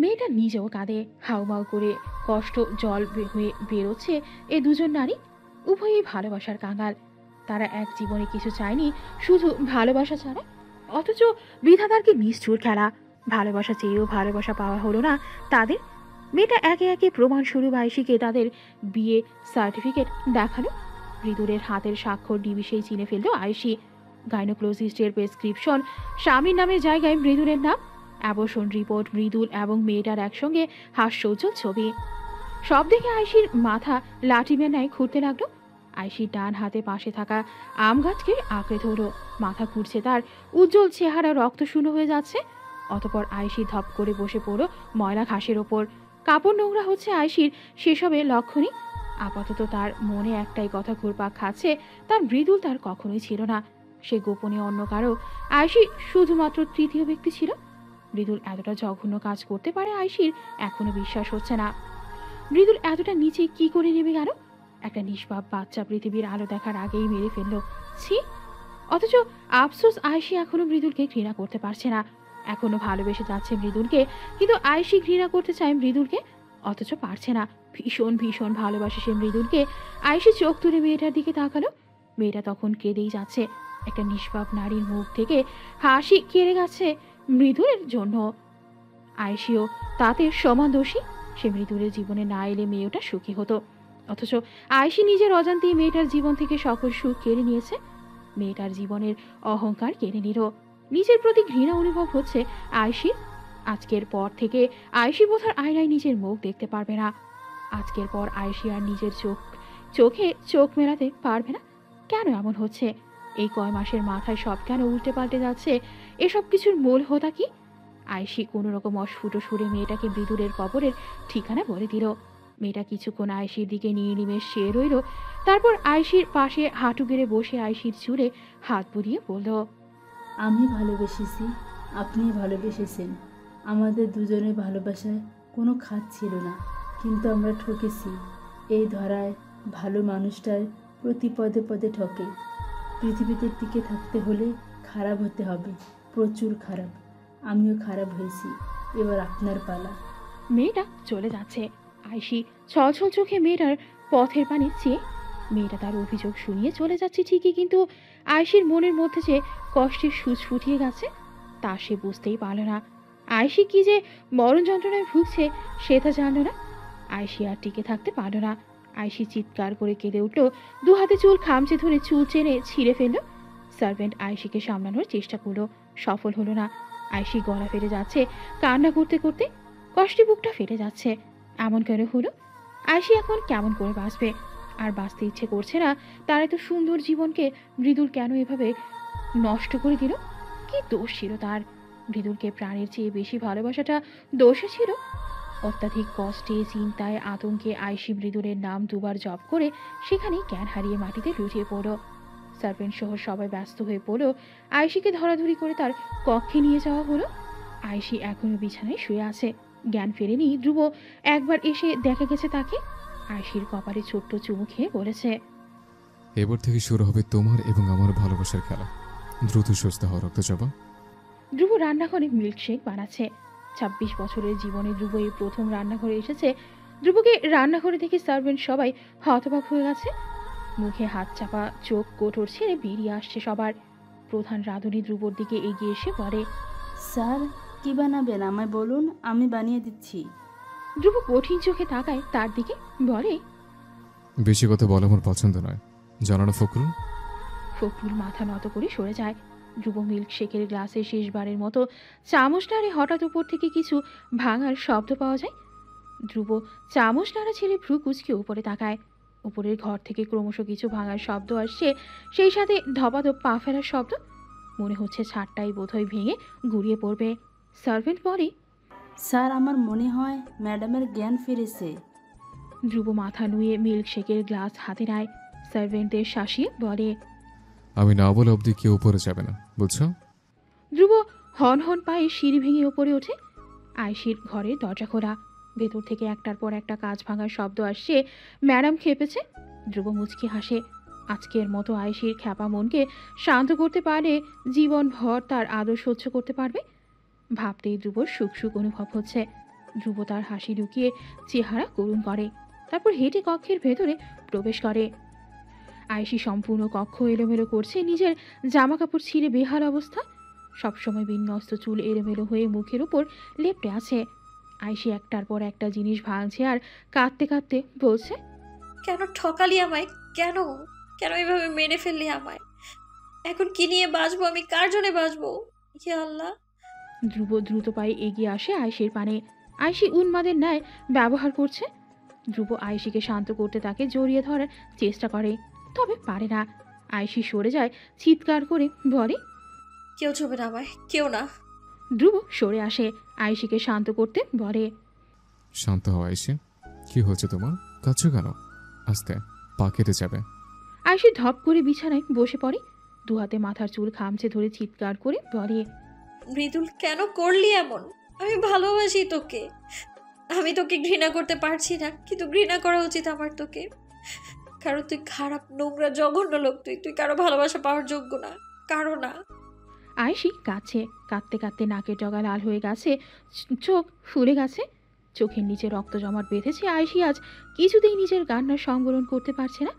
মেয়েটা নিজেও কাঁদে, হাউমাউ করে কষ্ট জল হয়ে বেরোচ্ছে। এ দুজন নারী উভয়ই ভালোবাসার কাঙাল। তারা এক জীবনে কিছু চায়নি, শুধু ভালোবাসা ছাড়া। অথচ বিধাতার কি নিষ্ঠুর খেলা! ভালোবাসা চেয়েও ভালোবাসা পাওয়া হলো না তাদের। মেয়েটা একে একে প্রমাণস্বরূপ আয়েশিকে তাদের বিয়ে সার্টিফিকেট দেখালো। মৃদুলের হাতের স্বাক্ষর নিমিষেই চিনে ফেলল আয়েশি। গাইনোক্লোজিস্টের প্রেসক্রিপশন স্বামীর নামের জায়গায় মৃদুলের নাম। অ্যাবর্শন রিপোর্ট মৃদুল এবং মেয়েটার একসঙ্গে হাস্যোজ্জ্বল ছবি। সব দেখে আয়েশির মাথা লাঠিমের ন্যায় ঘুরতে লাগলো। আয়েশির ডান হাতে পাশে থাকা আম গাছকে আঁকড়ে ধরো। মাথা ঘুরছে তার, উজ্জ্বল চেহারা রক্তশূন্য হয়ে যাচ্ছে। অতপর আয়েশি ধপ করে বসে পড়ো ময়লা ঘাসের ওপর। কাপড় নোংরা হচ্ছে আয়েশির, সেসবে লক্ষণই। আপাতত তার মনে একটাই কথা ঘুরপাক খাচ্ছে, তার মৃদুল তার কখনোই ছিল না। সে গোপনে অন্য কারো, আয়েশি শুধুমাত্র তৃতীয় ব্যক্তি ছিল। মৃদুল এতটা জঘন্য কাজ করতে পারে আয়েশির এখনো বিশ্বাস হচ্ছে না। মৃদুল এতটা নিচে কি করে নেমে গেল? একটা নিষ্পাপ বাচ্চা পৃথিবীর আলো দেখার আগেই মেরে ফেলল। ছি! অথচ আফসোস, আয়েশি এখনো মৃদুলকে ঘৃণা করতে পারছে না। এখনো ভালোবেসে যাচ্ছে মৃদুলকে, কিন্তু আয়েশি ঘৃণা করতে চায় মৃদুলকে, অথচ পারছে না। ভীষণ ভীষণ ভালোবাসে সে মৃদুলকে। আয়েশি চোখ তুলে মেয়েটার দিকে তাকালো। মেয়েটা তখন কেঁদেই যাচ্ছে। একটা নিষ্পাপ নারীর মুখ থেকে হাসি কেড়ে গেছে মৃদুলের জন্য। আয়েশিও তাতে সমান দোষী। সে মৃদুলের জীবনে না এলে মেয়েটা সুখী হতো, অথচ আয়েশি নিজের অজান্তেই মেয়েটার জীবন থেকে সকল সুখ কেড়ে নিয়েছে। মেয়েটার জীবনের অহংকার কেড়ে নিল। নিজের প্রতি ঘৃণা অনুভব হচ্ছে আয়েশির। আজকের পর থেকে আয়েশি বোধহয় আয়নায় নিজের মুখ দেখতে পারবে না। আজকের পর আয়েশি আর নিজের চোখে চোখ মেলাতে পারবে না। কেন এমন হচ্ছে? এই কয় মাসের মাথায় সব কেন উল্টে পাল্টে যাচ্ছে? এসব কিছুর মূল হোতা কি? আয়েশি কোনো রকম অস্ফুট সুরে মেয়েটাকে মৃদুলের কবরের ঠিকানা বলে দিল। মেয়েটা কিছুক্ষণ আয়েশির দিকে নির্নিমেষ চেয়ে রইল। তারপর আয়েশির পাশে হাঁটু গেড়ে বসে আয়েশির চুলে হাত বুলিয়ে বলল, আমি ভালোবেসেছি, আপনি ভালোবেসেছেন। আমাদের দুজনের ভালোবাসায় কোনো খাত ছিল না, কিন্তু আমরা ঠকেছি। এই ধরায় ভালো মানুষটার প্রতি পদে পদে ঠকে। পৃথিবীতে টিকে থাকতে হলে খারাপ হতে হবে, প্রচুর খারাপ। আমিও খারাপ হয়েছি, এবার আপনার পালা। মেয়েটা চলে যাচ্ছে। আয়েশি ছলছল চোখে মেয়েটার পথের পানে চেয়ে। মেয়েটা তার অভিযোগ শুনিয়ে চলে যাচ্ছে ঠিকই, কিন্তু আয়েশির মনের মধ্যে যে কষ্টের সূচ ফুটিয়ে গেছে তা সে বুঝতেই পারল না। আয়েশি কি যে মরণ যন্ত্রণায় ভুগছে সে তা জানল না। আয়েশি আর টিকে থাকতে পারল না। আয়েশি চিৎকার করে কেঁদে উঠল। দু হাতে চুল খামচে ধরে চুল চেনে ছিঁড়ে ফেলল। সার্ভেন্ট আয়েশিকে সামলানোর চেষ্টা করলো, সফল হলো না। আয়েশি গলা ফেটে যাচ্ছে কান্না করতে করতে। কষ্টে বুকটা ফেটে যাচ্ছে। এমন কেন হলো? আয়েশি এখন কেমন করে বাঁচবে? আর বাঁচতে ইচ্ছে করছে না। তার এত সুন্দর জীবনকে মৃদুল কেন এভাবে নষ্ট করে দিল? কি দোষ ছিল তার? মৃদুলকে প্রাণের চেয়ে বেশি ভালোবাসাটা দোষে ছিল। অত্যাধিক কষ্টে, চিন্তায়, আতঙ্কে আয়েশি মৃদুলের নাম দুবার জপ করে সেখানেই জ্ঞান হারিয়ে মাটিতে লুটিয়ে পড়ল। সার্ভেন্ট সহ সবাই ব্যস্ত হয়ে পড়ল। আয়েশিকে ধরাধরি করে তার কক্ষে নিয়ে যাওয়া হলো। আয়েশি এখনো বিছানায় শুয়ে আছে, জ্ঞান ফেরেনি। ধ্রুব একবার এসে দেখা গেছে তাকে। আয়েশির কপালে ছোট্ট চুমু খেয়ে বলেছে, এবার থেকে শুরু হবে তোমার এবং আমার ভালোবাসার খেলা। দ্রুত সুস্থ হও রক্তচাপা। ধ্রুব রান্নাঘরে মিল্কশেক বানাচ্ছে। ২৬ বছরের জীবনে ধ্রুব এই প্রথম রান্নাঘরে এসেছে। ধ্রুবকে রান্নাঘরে দেখে সার্ভেন্ট সবাই হতবাক হয়ে গেছে। মুখে হাত চাপা, চোখ কোটর ছেড়ে বেরিয়ে আসছে সবার। প্রধান রাঁধুনি ধ্রুবর দিকে এগিয়ে এসে বলে, স্যার, কি বানাবেন আমায় বলুন, আমি বানিয়ে দিচ্ছি। ধ্রুব কঠিন চোখে তাকায় তার দিকে, বলে, বেশি কথা বলা আমার পছন্দ নয়, জানো না ফখরুল? ফখরুল মাথা নত করে সরে যায়। ধ্রুব মিল্কশেকের গ্লাসে শেষবারের মতো চামচ নাড়ে। হঠাৎ উপর থেকে কিছু ভাঙার শব্দ পাওয়া যায়। ধ্রুব চামচ নাড়া ছেড়ে ভ্রু কুচকে উপরে তাকায়। উপরের ঘর থেকে ক্রমশ কিছু ভাঙার শব্দ আসছে, সেই সাথে ধপাধপ পা ফেলার শব্দ। মনে হচ্ছে ছাদটাই বোধহয় ভেঙে গুড়িয়ে পড়বে। সার্ভেন্ট বলে, স্যার, আমার মনে হয় ম্যাডামের জ্ঞান ফিরেছে। ধ্রুব মাথা নুয়ে মিল্কশেকের গ্লাস হাতে নেয়। সার্ভেন্টদের শাসিয়ে বলে, আমি না বলে অবধি কেউ উপরে যাবে না, বুঝছো? ধ্রুব হন হন পায়ে সিঁড়ি ভেঙে উপরে ওঠে। আয়েশির ঘরের দরজা খোলা। ভেতর থেকে একটার পর একটা কাঁচ ভাঙার শব্দ আসছে। ম্যাডাম খেপেছে। ধ্রুব মুচকি হাসে। আজকের মতো আয়েশির খ্যাপা মনকে শান্ত করতে পারলে জীবনভর তার আদর সহ্য করতে পারবে। ভাবতেই ধ্রুবর সুখ সুখ অনুভব হচ্ছে। ধ্রুব তার হাসি লুকিয়ে চেহারা করুণ করে, তারপর হেঁটে কক্ষের ভেতরে প্রবেশ করে। আয়েশি সম্পূর্ণ কক্ষ এলোমেলো করছে, নিজের জামা কাপড় ছিঁড়ে বেহাল অবস্থা, সবসময় বিন্যস্ত চুল এলোমেলো হয়ে মুখের উপর লেপ্টে আছে। আয়েশি একটার পর একটা জিনিস ভাঙছে আর কাঁদতে কাঁদতে বলছে, কেন ঠকালি আমায়? কেন কেন এভাবে মেরে ফেললি আমায়? এখন কি নিয়ে বাঁচবো আমি? কার জন্য বাঁচবো? ইয়া আল্লাহ! ধ্রুব দ্রুত পায়ে এগিয়ে আসে আয়েশির পানে। আয়েশি উন্মাদের ন্যায় ব্যবহার করছে। ধ্রুব আয়েশিকে শান্ত করতে তাকে জড়িয়ে ধরার চেষ্টা করে, তবে পারে না। আয়েশি সরে যায়, চিৎকার করে বলে, কেউ ছবে না আমায়, কেউ না। ধ্রুব সরে আসে, আয়েশিকে শান্ত করতে বলে, শান্ত হওয়া আয়েশি, কি হচ্ছে তোমার? কাঁদছো কেন? আস্তে, পা কেটে যাবে। আয়েশি ধপ করে বিছানায় বসে পড়ে, দু হাতে মাথার চুল খামচে ধরে চিৎকার করে বলে, মৃদুল, কেন করলি এমন? আমি ভালোবাসি তোকে। আমি তোকে ঘৃণা করতে পারছি না, কিন্তু ঘৃণা করা উচিত আমার তোকে। কারণ তুই খারাপ, নোংরা, জঘন্য লোক। তুই কারো ভালোবাসা পাওয়ার যোগ্য না, কারো না। আয়েশি কাঁদছে, কাঁদতে কাঁদতে নাকের ডগা লাল হয়ে গেছে, চোখ ফুলে গেছে, চোখের নিচে রক্ত জমাট বেঁধেছে। আয়েশি আজ কিছুতেই নিজের কান্নার সংবরণ করতে পারছে না।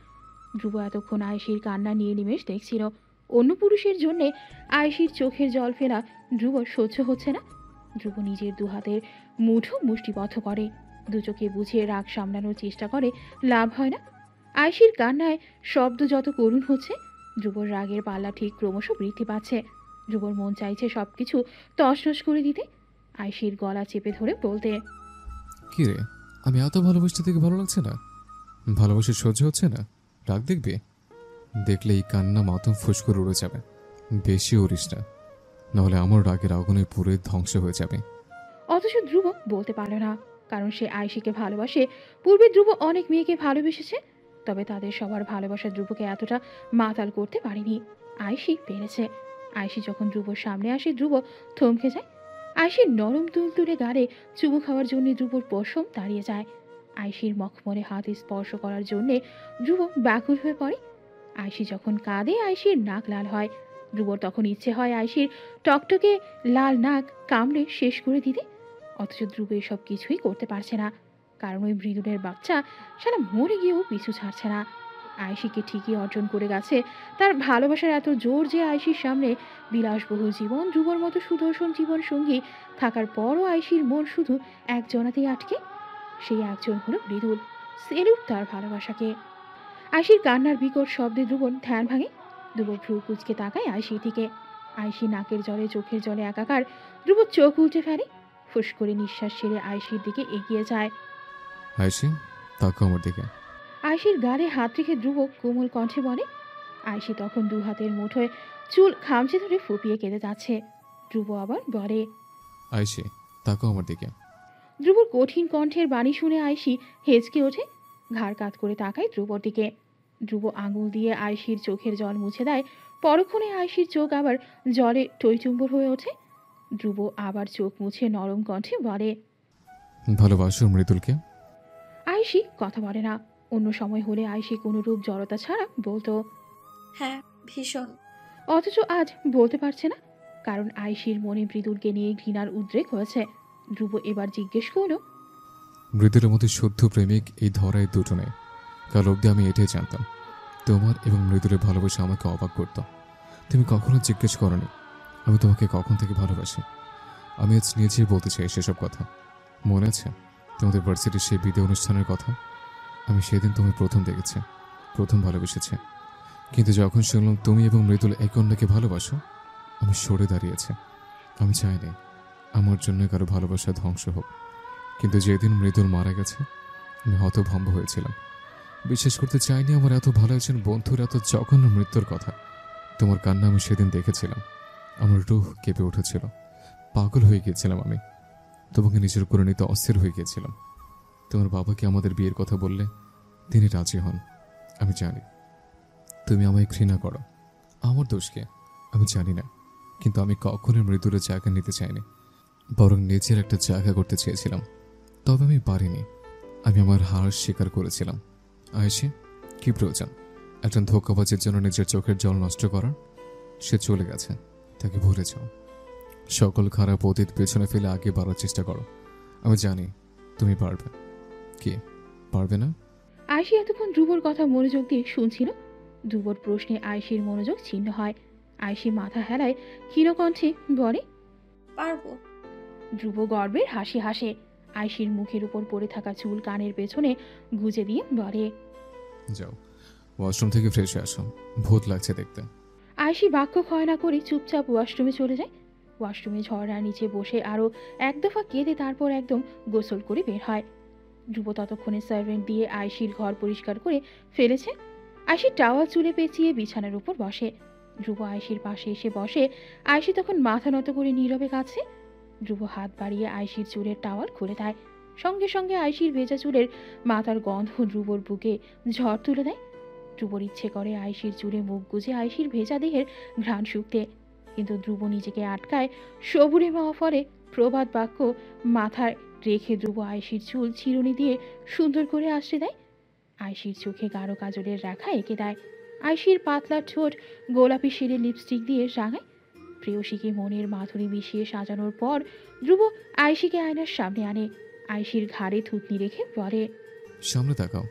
ধ্রুব এতক্ষণ আয়েশির কান্না নিয়ে নিমেষ দেখছিল। অন্য পুরুষের জন্যে আয়েশির চোখের জল ফেলা ধ্রুব সহ্য হচ্ছে না। ধ্রুব নিজের দু হাতের মুঠো মুষ্টিবদ্ধ করে, দু চোখে বুঝিয়ে রাগ সামলানোর চেষ্টা করে, লাভ হয় না। আয়েশির কান্নায় শব্দ যত করুণ হচ্ছে, ধ্রুবর রাগের পাল্লা ঠিক ক্রমশ বৃদ্ধি পাচ্ছে। ধ্রুবর মন চাইছে সবকিছু তছনছ করে দিতে, আয়েশির গলা চেপে ধরে বলতে, কি রে, আমি এত ভালোবাসতে থেকে ভালো লাগছে না? ভালোবাসা সহ্য হচ্ছে না? রাগ দেখবে? দেখলে এই কান্না মাতম ফুস করে উড়ে যাবে। বেশি উড়িস না, নাহলে আমার রাগের আগুনে পুরে ধ্বংস হয়ে যাবে। অথচ ধ্রুব বলতে পারল না, কারণ সে আয়েশিকে ভালোবাসে। পূর্বে ধ্রুব অনেক মেয়েকে ভালোবেসেছে, তবে তাদের সবার ভালোবাসা ধ্রুবকে এতটা মাতাল করতে পারেনি। আয়েশি পেরেছে। আয়েশি যখন ধ্রুবর সামনে আসে, ধ্রুব থমকে যায়। আয়েশির নরম তুলতুলে গালে চুমু খাওয়ার জন্য ধ্রুবর পশম দাঁড়িয়ে যায়। আয়েশির মখমলে হাত স্পর্শ করার জন্যে ধ্রুব ব্যাকুল হয়ে পড়ে। আয়েশি যখন কাঁদে, আয়েশির নাক লাল হয়। ধ্রুবর তখন ইচ্ছে হয় আয়েশির টকটকে লাল নাক কামড়ে শেষ করে দিতে। অথচ ধ্রুব এসব কিছুই করতে পারছে না, কারণ ওই মৃদুলের বাচ্চা সারা মরে গিয়েও পিছু ছাড়ছে না। আয়েশিকে ঠিকই অর্জন করে গেছে তার ভালোবাসার এত জোর যে আয়েশির সামনে বিলাসবহুল জীবন, ধ্রুবর মতো সুদর্শন জীবন সঙ্গী থাকার পরও আয়েশির মন শুধু একজনাতেই আটকে। সেই একজন হলো মৃদুল। সেলুট তার ভালোবাসাকে। আয়েশির কান্নার বিকট শব্দে ধ্রুবর ধ্যান ভাঙে। ধ্রুব ভ্রু কুচকে তাকায় আয়েশির দিকে। আয়েশি নাকের জলে চোখের জলে একাকার। ধ্রুব চোখ উল্টে ফেলে, ফুস করে নিঃশ্বাস ছেড়ে আয়েশির দিকে এগিয়ে যায়। আয়েশি, তাকাও আমার দিকে। আয়েশির গালে হাত রেখে ধ্রুব কোমল কণ্ঠে বলে। আয়েশি তখন দু হাতের মুঠোয় চুল খামচে ধরে ফুপিয়ে কেঁদে যাচ্ছে। ধ্রুব আবার বলে, আয়েশি, তাকাও আমার দিকে। ধ্রুবর কঠিন কণ্ঠের বাণী শুনে আয়েশি হেঁচকে ওঠে, ঘাড় কাত করে তাকায় ধ্রুবর দিকে। ধ্রুব আঙুল দিয়ে আয়েশির চোখের জল মুছে দেয়। পরক্ষণে আয়েশির চোখ আবার জলে টইটুম্বর হয়ে ওঠে। ধ্রুব আবার চোখ মুছে নরম কণ্ঠে বলে, ভালোবাসো মৃদুলকে? আয়েশি কথা বলে না। অন্য সময় হলে আয়েশি কোনো রূপ জড়তা ছাড়া বলতো, হ্যাঁ, ভীষণ। অথচ আজ বলতে পারছে না, কারণ আয়েশির মনে মৃদুলকে নিয়ে ঘৃণার উদ্রেক হয়েছে। ধ্রুব এবার জিজ্ঞেস করল, মৃদুলের মধ্যে শুদ্ধ প্রেমিক এই ধরায় দুটো নেই। কাল অব্দি আমি এটাই জানতাম। তোমার এবং মৃদুলের ভালোবাসা আমাকে অবাক করত। তুমি কখনো জিজ্ঞেস করনি আমি তোমাকে কখন থেকে ভালোবাসি। আমি আজ নিজেই বলতে চাই সেসব কথা। মনে আছে তোমাদের ভার্সিটির সেই বিদায় অনুষ্ঠানের কথা? আমি সেদিন তুমি প্রথম দেখেছি, প্রথম ভালোবেসেছি। কিন্তু যখন শুনলাম তুমি এবং মৃদুল এক অন্যকে ভালোবাসো, আমি সরে দাঁড়িয়েছি। আমি চাইনি আমার জন্য কারো ভালোবাসা ধ্বংস হোক। কিন্তু যেদিন মৃদুল মারা গেছে, আমি হতভম্ব হয়েছিলাম। বিশ্বাস করতে চাইনি আমার এত ভালো একজন বন্ধুর এত জঘন্য মৃত্যুর কথা। তোমার কান্না আমি সেদিন দেখেছিলাম। আমার রুহ কেঁপে উঠেছিল। পাগল হয়ে গিয়েছিলাম আমি। তোমাকে নিজের করে নিতে অস্থির হয়ে গিয়েছিলাম। তোমার বাবাকে আমাদের বিয়ের কথা বললে তিনি রাজি হন। আমি জানি তুমি আমায় ঘৃণা করো। আমার দোষকে আমি জানি না, কিন্তু আমি কখনোই মৃদুলের জায়গা নিতে চাইনি, বরং নিজের একটা জায়গা করতে চেয়েছিলাম। তবে আমি পারিনি। আমি আমার হার স্বীকার করেছিলাম। আয়েশি, কি প্রয়োজন একজন ধোঁকাবাজের জন্য নিজের চোখের জল নষ্ট করার? সে চলে গেছে, তাকে ভুলে যাও। সকল খারাপ অতীত পেছনে ফেলে আগে বাড়ার চেষ্টা করো। আমি জানি তুমি পারবে। কি পারবে না? আয়শী এতক্ষণ ধ্রুবর কথা মনোযোগ দিয়ে শুনছিল। ধ্রুবর প্রশ্নে আয়শীর মনোযোগ ছিন্ন হয়। আয়শী মাথা হেলায় ক্ষীণকণ্ঠে বলে, পারবো। ধ্রুব গর্বের হাসি হাসে। আয়শীর মুখের উপর পড়ে থাকা চুল কানের পেছনে গুজে দিয়ে বলে, যাও ওয়াশরুম থেকে ফ্রেশ হয়ে আসো, ভূত লাগছে দেখতে। আয়শী বাক্য ক্ষয় না করে চুপচাপ ওয়াশরুমে চলে যায়। ওয়াশরুমে ঝর্ণার নিচে বসে আরও এক দফা কেঁদে তারপর একদম গোসল করে বের হয়। ধ্রুব ততক্ষণে সার্ভেন্ট দিয়ে আয়শীর ঘর পরিষ্কার করে ফেলেছে। আয়শী টাওয়াল চুলে পেঁচিয়ে বিছানার উপর বসে। ধ্রুব আয়শীর পাশে এসে বসে। আয়শী তখন মাথা নত করে নীরবে কাছে। ধ্রুব হাত বাড়িয়ে আয়শীর চুলের টাওয়াল খুলে দেয়। সঙ্গে সঙ্গে আয়শীর ভেজা চুলের মাথার গন্ধ ধ্রুবর বুকে ঝড় তুলে দেয়। ধ্রুবর ইচ্ছে করে আয়শীর চুলে মুখ গুজে আয়শীর ভেজা দেহের ঘ্রাণ শুকতে, কিন্তু ধ্রুব নিজেকে আটকায় সবুরে ফলে প্রবাদ বাক্য মাথায় রেখে ধ্রুব আয়শীর চুল চিরুনি দিয়ে সুন্দর করে আশ্রে দেয়। আয়শীর চোখে গাঢ় কাজলের রেখা এঁকে দেয়। আয়শীর পাতলা ঠোঁট গোলাপি শিরে লিপস্টিক দিয়ে রাঙায়। প্রেয়সীকে মনের মাধুরী মিশিয়ে সাজানোর পর ধ্রুব আয়শীকে আয়নার সামনে আনে। আয়শীর ঘাড়ে থুতনি রেখে বলে, সামনে তাকাও।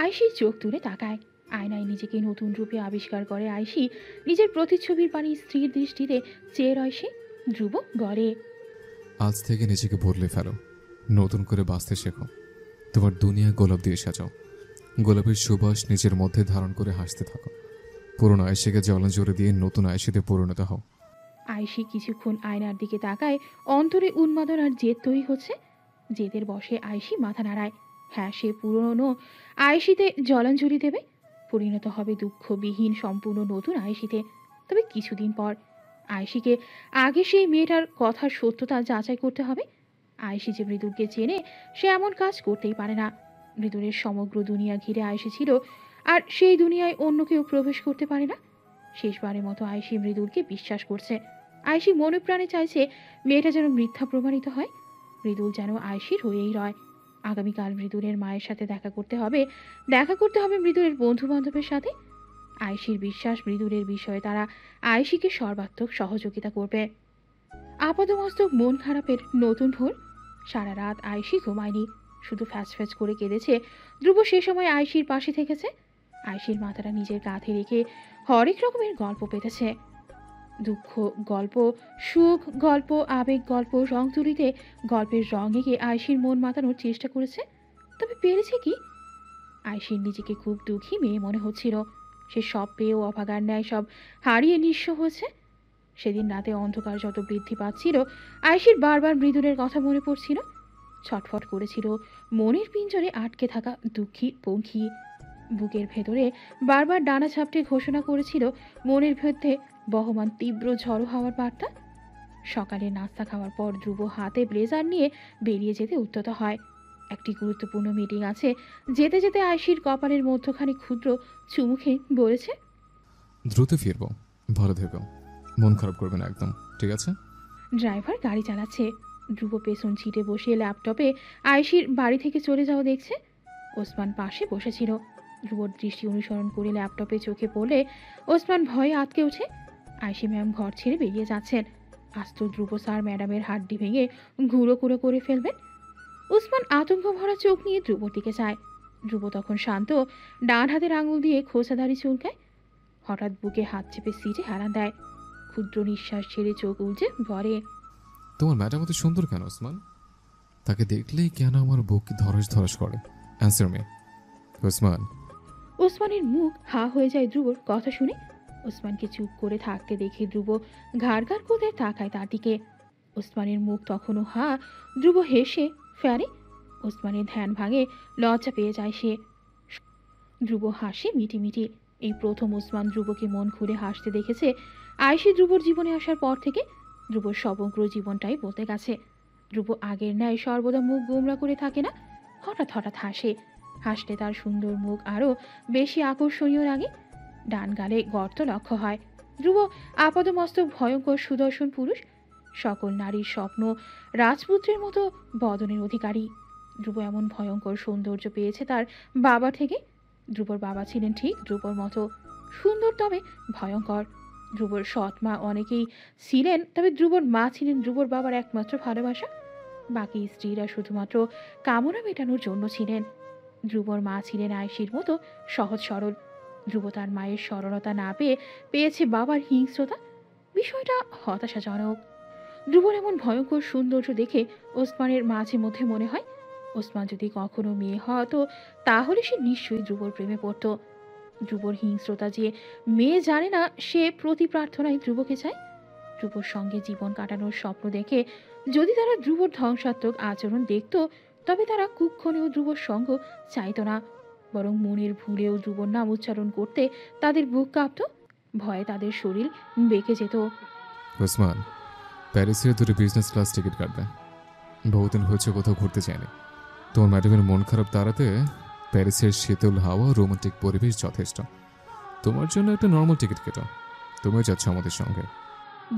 আয়শী চোখ তুলে তাকায়। আয়নায় নিজেকে নতুন রূপে আবিষ্কার করে আয়শী। নিজের প্রতিচ্ছবির পানি স্থির দৃষ্টিতে চেয়ে রয় সে। ধ্রুব বলে, আজ থেকে নিজেকে বদলে ফেলো, নতুন করে বাঁচতে শেখো। তোমার দুনিয়া গোলাপ দিয়ে সাজাও। গোলাপের সুবাস নিজের মধ্যে ধারণ করে হাসতে থাকো। পুরনো আয়শীকে জলাঞ্জলি দিয়ে নতুন আয়শীতে পরিণত হও। আয়শী কিছুক্ষণ আয়নার দিকে তাকায়। অন্তরে উন্মাদনার জেদ তৈরি হচ্ছে। জেদের বসে আয়শী মাথা নাড়ায়। হ্যাঁ, সে পুরনো আয়শীতে জলাঞ্জলি দেবে, পরিণত হবে দুঃখবিহীন সম্পূর্ণ নতুন আয়শীতে। তবে কিছুদিন পর আয়শীকে আগে সেই মেয়েটার কথার সত্যতা যাচাই করতে হবে। আয়শী যে মৃদুলকে চেনে, সে এমন কাজ করতেই পারে না। মৃদুলের সমগ্র দুনিয়া ঘিরে আয়শী ছিল, আর সেই দুনিয়ায় অন্য কেউ প্রবেশ করতে পারে না। শেষবারের মতো আয়শী মৃদুলকে বিশ্বাস করছে। আয়শী মনে প্রাণে চাইছে মেয়েটা যেন মিথ্যা প্রমাণিত হয়। মৃদুল যেন আয়শীর হয়েই রয়। আগামীকাল মৃদুলের মায়ের সাথে দেখা করতে হবে মৃদুলের বন্ধু বান্ধবের সাথে। আয়শীর বিশ্বাস মৃদুলের বিষয়ে তারা আয়শীকে সর্বাত্মক সহযোগিতা করবে। আপাদমস্তক মন খারাপের নতুন ভোর। সারা রাত আয়শী ঘুমায়নি, শুধু ফ্যাচ ফ্যাচ করে কেঁদেছে। ধ্রুব সে সময় আয়শীর পাশে থেকেছে। আয়শীর মাথাটা নিজের কাঁধে রেখে হরেক রকমের গল্প পেতেছে। দুঃখ গল্প, সুখ গল্প, আবেগ গল্প, রং তুলিতে গল্পের রং এঁকে আয়শীর মন মাতানোর চেষ্টা করেছে। তবে পেরেছে কি? আয়শীর নিজেকে খুব দুঃখী মেয়ে মনে হচ্ছিল। সে সব পেয়েও অভাগার ন্যায় সব হারিয়ে নিঃস্ব হয়েছে। সেদিন রাতে অন্ধকার যত বৃদ্ধি পাচ্ছিল, আয়শীর বারবার মৃদুলের কথা মনে পড়ছিল। ছটফট করেছিল মনের পিঞ্জরে আটকে থাকা দুঃখী পঙ্খী। বুকের ভেতরে বারবার ডানা ঝাপটে ঘোষণা করেছিল মনের মধ্যে বহমান তীব্র ঝড়ো হাওয়ার বার্তা। সকালে নাস্তা খাওয়ার পর ধ্রুব হাতে ব্লেজার নিয়ে বেরিয়ে যেতে উদ্যত হয়। একটি গুরুত্বপূর্ণ মিটিং আছে। যেতে যেতে আয়শীর কপালের মধ্যখানে ক্ষুদ্র চুমুখে বলেছে, দ্রুত ফিরবো, ভালো থেকো, মন খারাপ করবে না একদম, ঠিক আছে? ড্রাইভার গাড়ি চালাচ্ছে। ধ্রুব পেছন সিটে বসে ল্যাপটপে আয়শীর বাড়ি থেকে চলে যাওয়া দেখছে। ওসমান পাশে বসেছিল। ধ্রুবর দৃষ্টি অনুসরণ করে ল্যাপটপে চোখে পড়লে ওসমান ভয়ে আটকে ওঠে। আয়শী ম্যাম ঘর ছেড়ে বেরিয়ে যাচ্ছেন। আজ তো ধ্রুব স্যার ম্যাডামের হাড্ডি ভেঙে ঘুরো কুড়ো করে ফেলবেন। ওসমান আতঙ্ক ভরা চোখ নিয়ে ধ্রুবর দিকে চায়। ধ্রুব তখন শান্ত, ডান হাতের আঙুল দিয়ে খোঁচাদারি চুলকায়। হঠাৎ বুকে হাত চেপে সিটে হেলান দেয়। ক্ষুদ্র নিঃশ্বাস ছেড়ে চোখ উল্টে বলে, তোমার ম্যাডাম এত সুন্দর কেন ওসমান? তাকে দেখলেই কেন আমার বুক ধরস ধরস করে? Answer me Osman. ওসমানের মুখ হা হয়ে যায় ধ্রুবর কথা শুনে। ওসমানকে চুপ করে থাকতে দেখে ধ্রুব ঘাড় ঘাড় করে তাকায় তার দিকে। ওসমানের মুখ তখনও হা। ধ্রুব হেসে ফেলে। ওসমানের ধ্যান ভাঙে, লজ্জা পেয়ে যায় সে। ধ্রুব হাসে মিটিমিটি। এই প্রথম ওসমান ধ্রুবকে মন খুলে হাসতে দেখেছে। আয়শী ধ্রুবর জীবনে আসার পর থেকে ধ্রুবর সমগ্র জীবনটাই বলতে গেছে। ধ্রুব আগের ন্যায় সর্বদা মুখ গোমরা করে থাকে না, হঠাৎ হঠাৎ হাসে। হাসলে তার সুন্দর মুখ আরও বেশি আকর্ষণীয় লাগে। ডান গালে গর্ত লক্ষ্য হয়। ধ্রুব আপাদমস্তক ভয়ঙ্কর সুদর্শন পুরুষ, সকল নারীর স্বপ্ন রাজপুত্রের মতো বদনের অধিকারী। ধ্রুব এমন ভয়ঙ্কর সৌন্দর্য পেয়েছে তার বাবা থেকে। ধ্রুবর বাবা ছিলেন ঠিক ধ্রুবর মতো সুন্দর, তবে ভয়ঙ্কর। ধ্রুবর সৎ মা অনেকেই ছিলেন, তবে ধ্রুবর মা ছিলেন ধ্রুবর বাবার একমাত্র ভালোবাসা। বাকি স্ত্রীরা শুধুমাত্র কামনা মেটানোর জন্য ছিলেন। ধ্রুবর মা ছিলেন আয়েশির মতো সহজ সরল। ধ্রুব তার মায়ের সরলতা না পেয়ে পেয়েছে বাবার হিংস্রতা। বিষয়টা হতাশাজনক। ধ্রুবর এমন ভয়ঙ্কর সৌন্দর্য দেখে ওসমানের মাঝে মধ্যে মনে হয়, ওসমান যদি কখনো মেয়ে হতো তাহলে সে নিশ্চয়ই ধ্রুবর প্রেমে পড়ত। ধ্রুবর হিংস্রতা যে মেয়ে জানে না, সে প্রতি প্রার্থনায় ধ্রুবকে চায়। ধ্রুবর সঙ্গে জীবন কাটানোর স্বপ্ন দেখে যদি তারা ধ্রুবর ধ্বংসাত্মক আচরণ দেখত, তবে তারা কুক্ষণেও ধ্রুবর সঙ্গ চাইত না। বরং মনের ভুলেও ধ্রুবর নাম উচ্চারণ করতে তাদের বুক কাঁপত, ভয়ে তাদের শরীর বেঁকে যেত। ওসমান, প্যারিসের দুটো বিজনেস ক্লাস টিকিট কাটবে। বহুদিন হয়েছে কোথাও ঘুরতে চাইনি। তোমার ম্যাডামের মন খারাপ তাড়াতে প্যারিসের শীতল হাওয়া ও রোমান্টিক পরিবেশ যথেষ্ট। তোমার জন্য একটা নর্মাল টিকিট কেটো। তুমিও যাচ্ছ আমাদের সঙ্গে।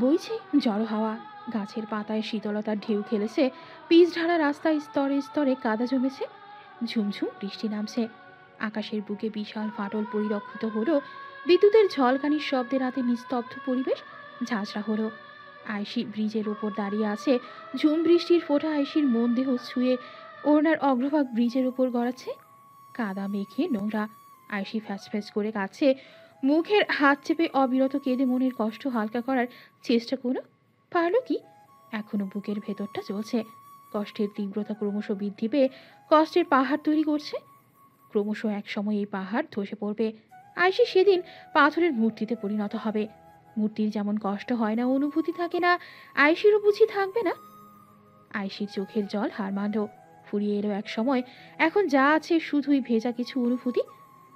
বইছে জড়ো হাওয়া, গাছের পাতায় শীতলতার ঢেউ খেলেছে, পিচ ঢালা রাস্তায় স্তরে স্তরে কাদা জমেছে, ঝুমঝুম বৃষ্টি নামছে। আকাশের বুকে বিশাল ফাটল পরিলক্ষিত হলো, বিদ্যুতের ঝলকানির শব্দে রাতে নিস্তব্ধ পরিবেশ ঝাঁঝরা হলো। আয়সি ব্রিজের ওপর দাঁড়িয়ে আছে, ঝুম বৃষ্টির ফোঁটা আয়সির মন দেহ ছুঁয়ে ওড়নার অগ্রভাগ ব্রিজের ওপর গড়াচ্ছে। কাদা মেখে নোংরা। আয়সি ফ্যাচ ফ্যাচ করে কাছে, মুখের হাত চেপে অবিরত কেঁদে মনের কষ্ট হালকা করার চেষ্টা করল। পারল কি? এখনো বুকের ভেতরটা চলছে। কষ্টের তীব্রতা ক্রমশ বৃদ্ধি পেয়ে কষ্টের পাহাড় তৈরি করছে। ক্রমশ এক সময় এই পাহাড় ধসে পড়বে। আয়সি সেদিন পাথরের মূর্তিতে পরিণত হবে। মূর্তির যেমন কষ্ট হয় না, অনুভূতি থাকে না, আয়সিরও বুঝি থাকবে না। আয়সির চোখের জল হার মানল, ফুরিয়ে এলো এক সময়। এখন যা আছে শুধুই ভেজা কিছু অনুভূতি।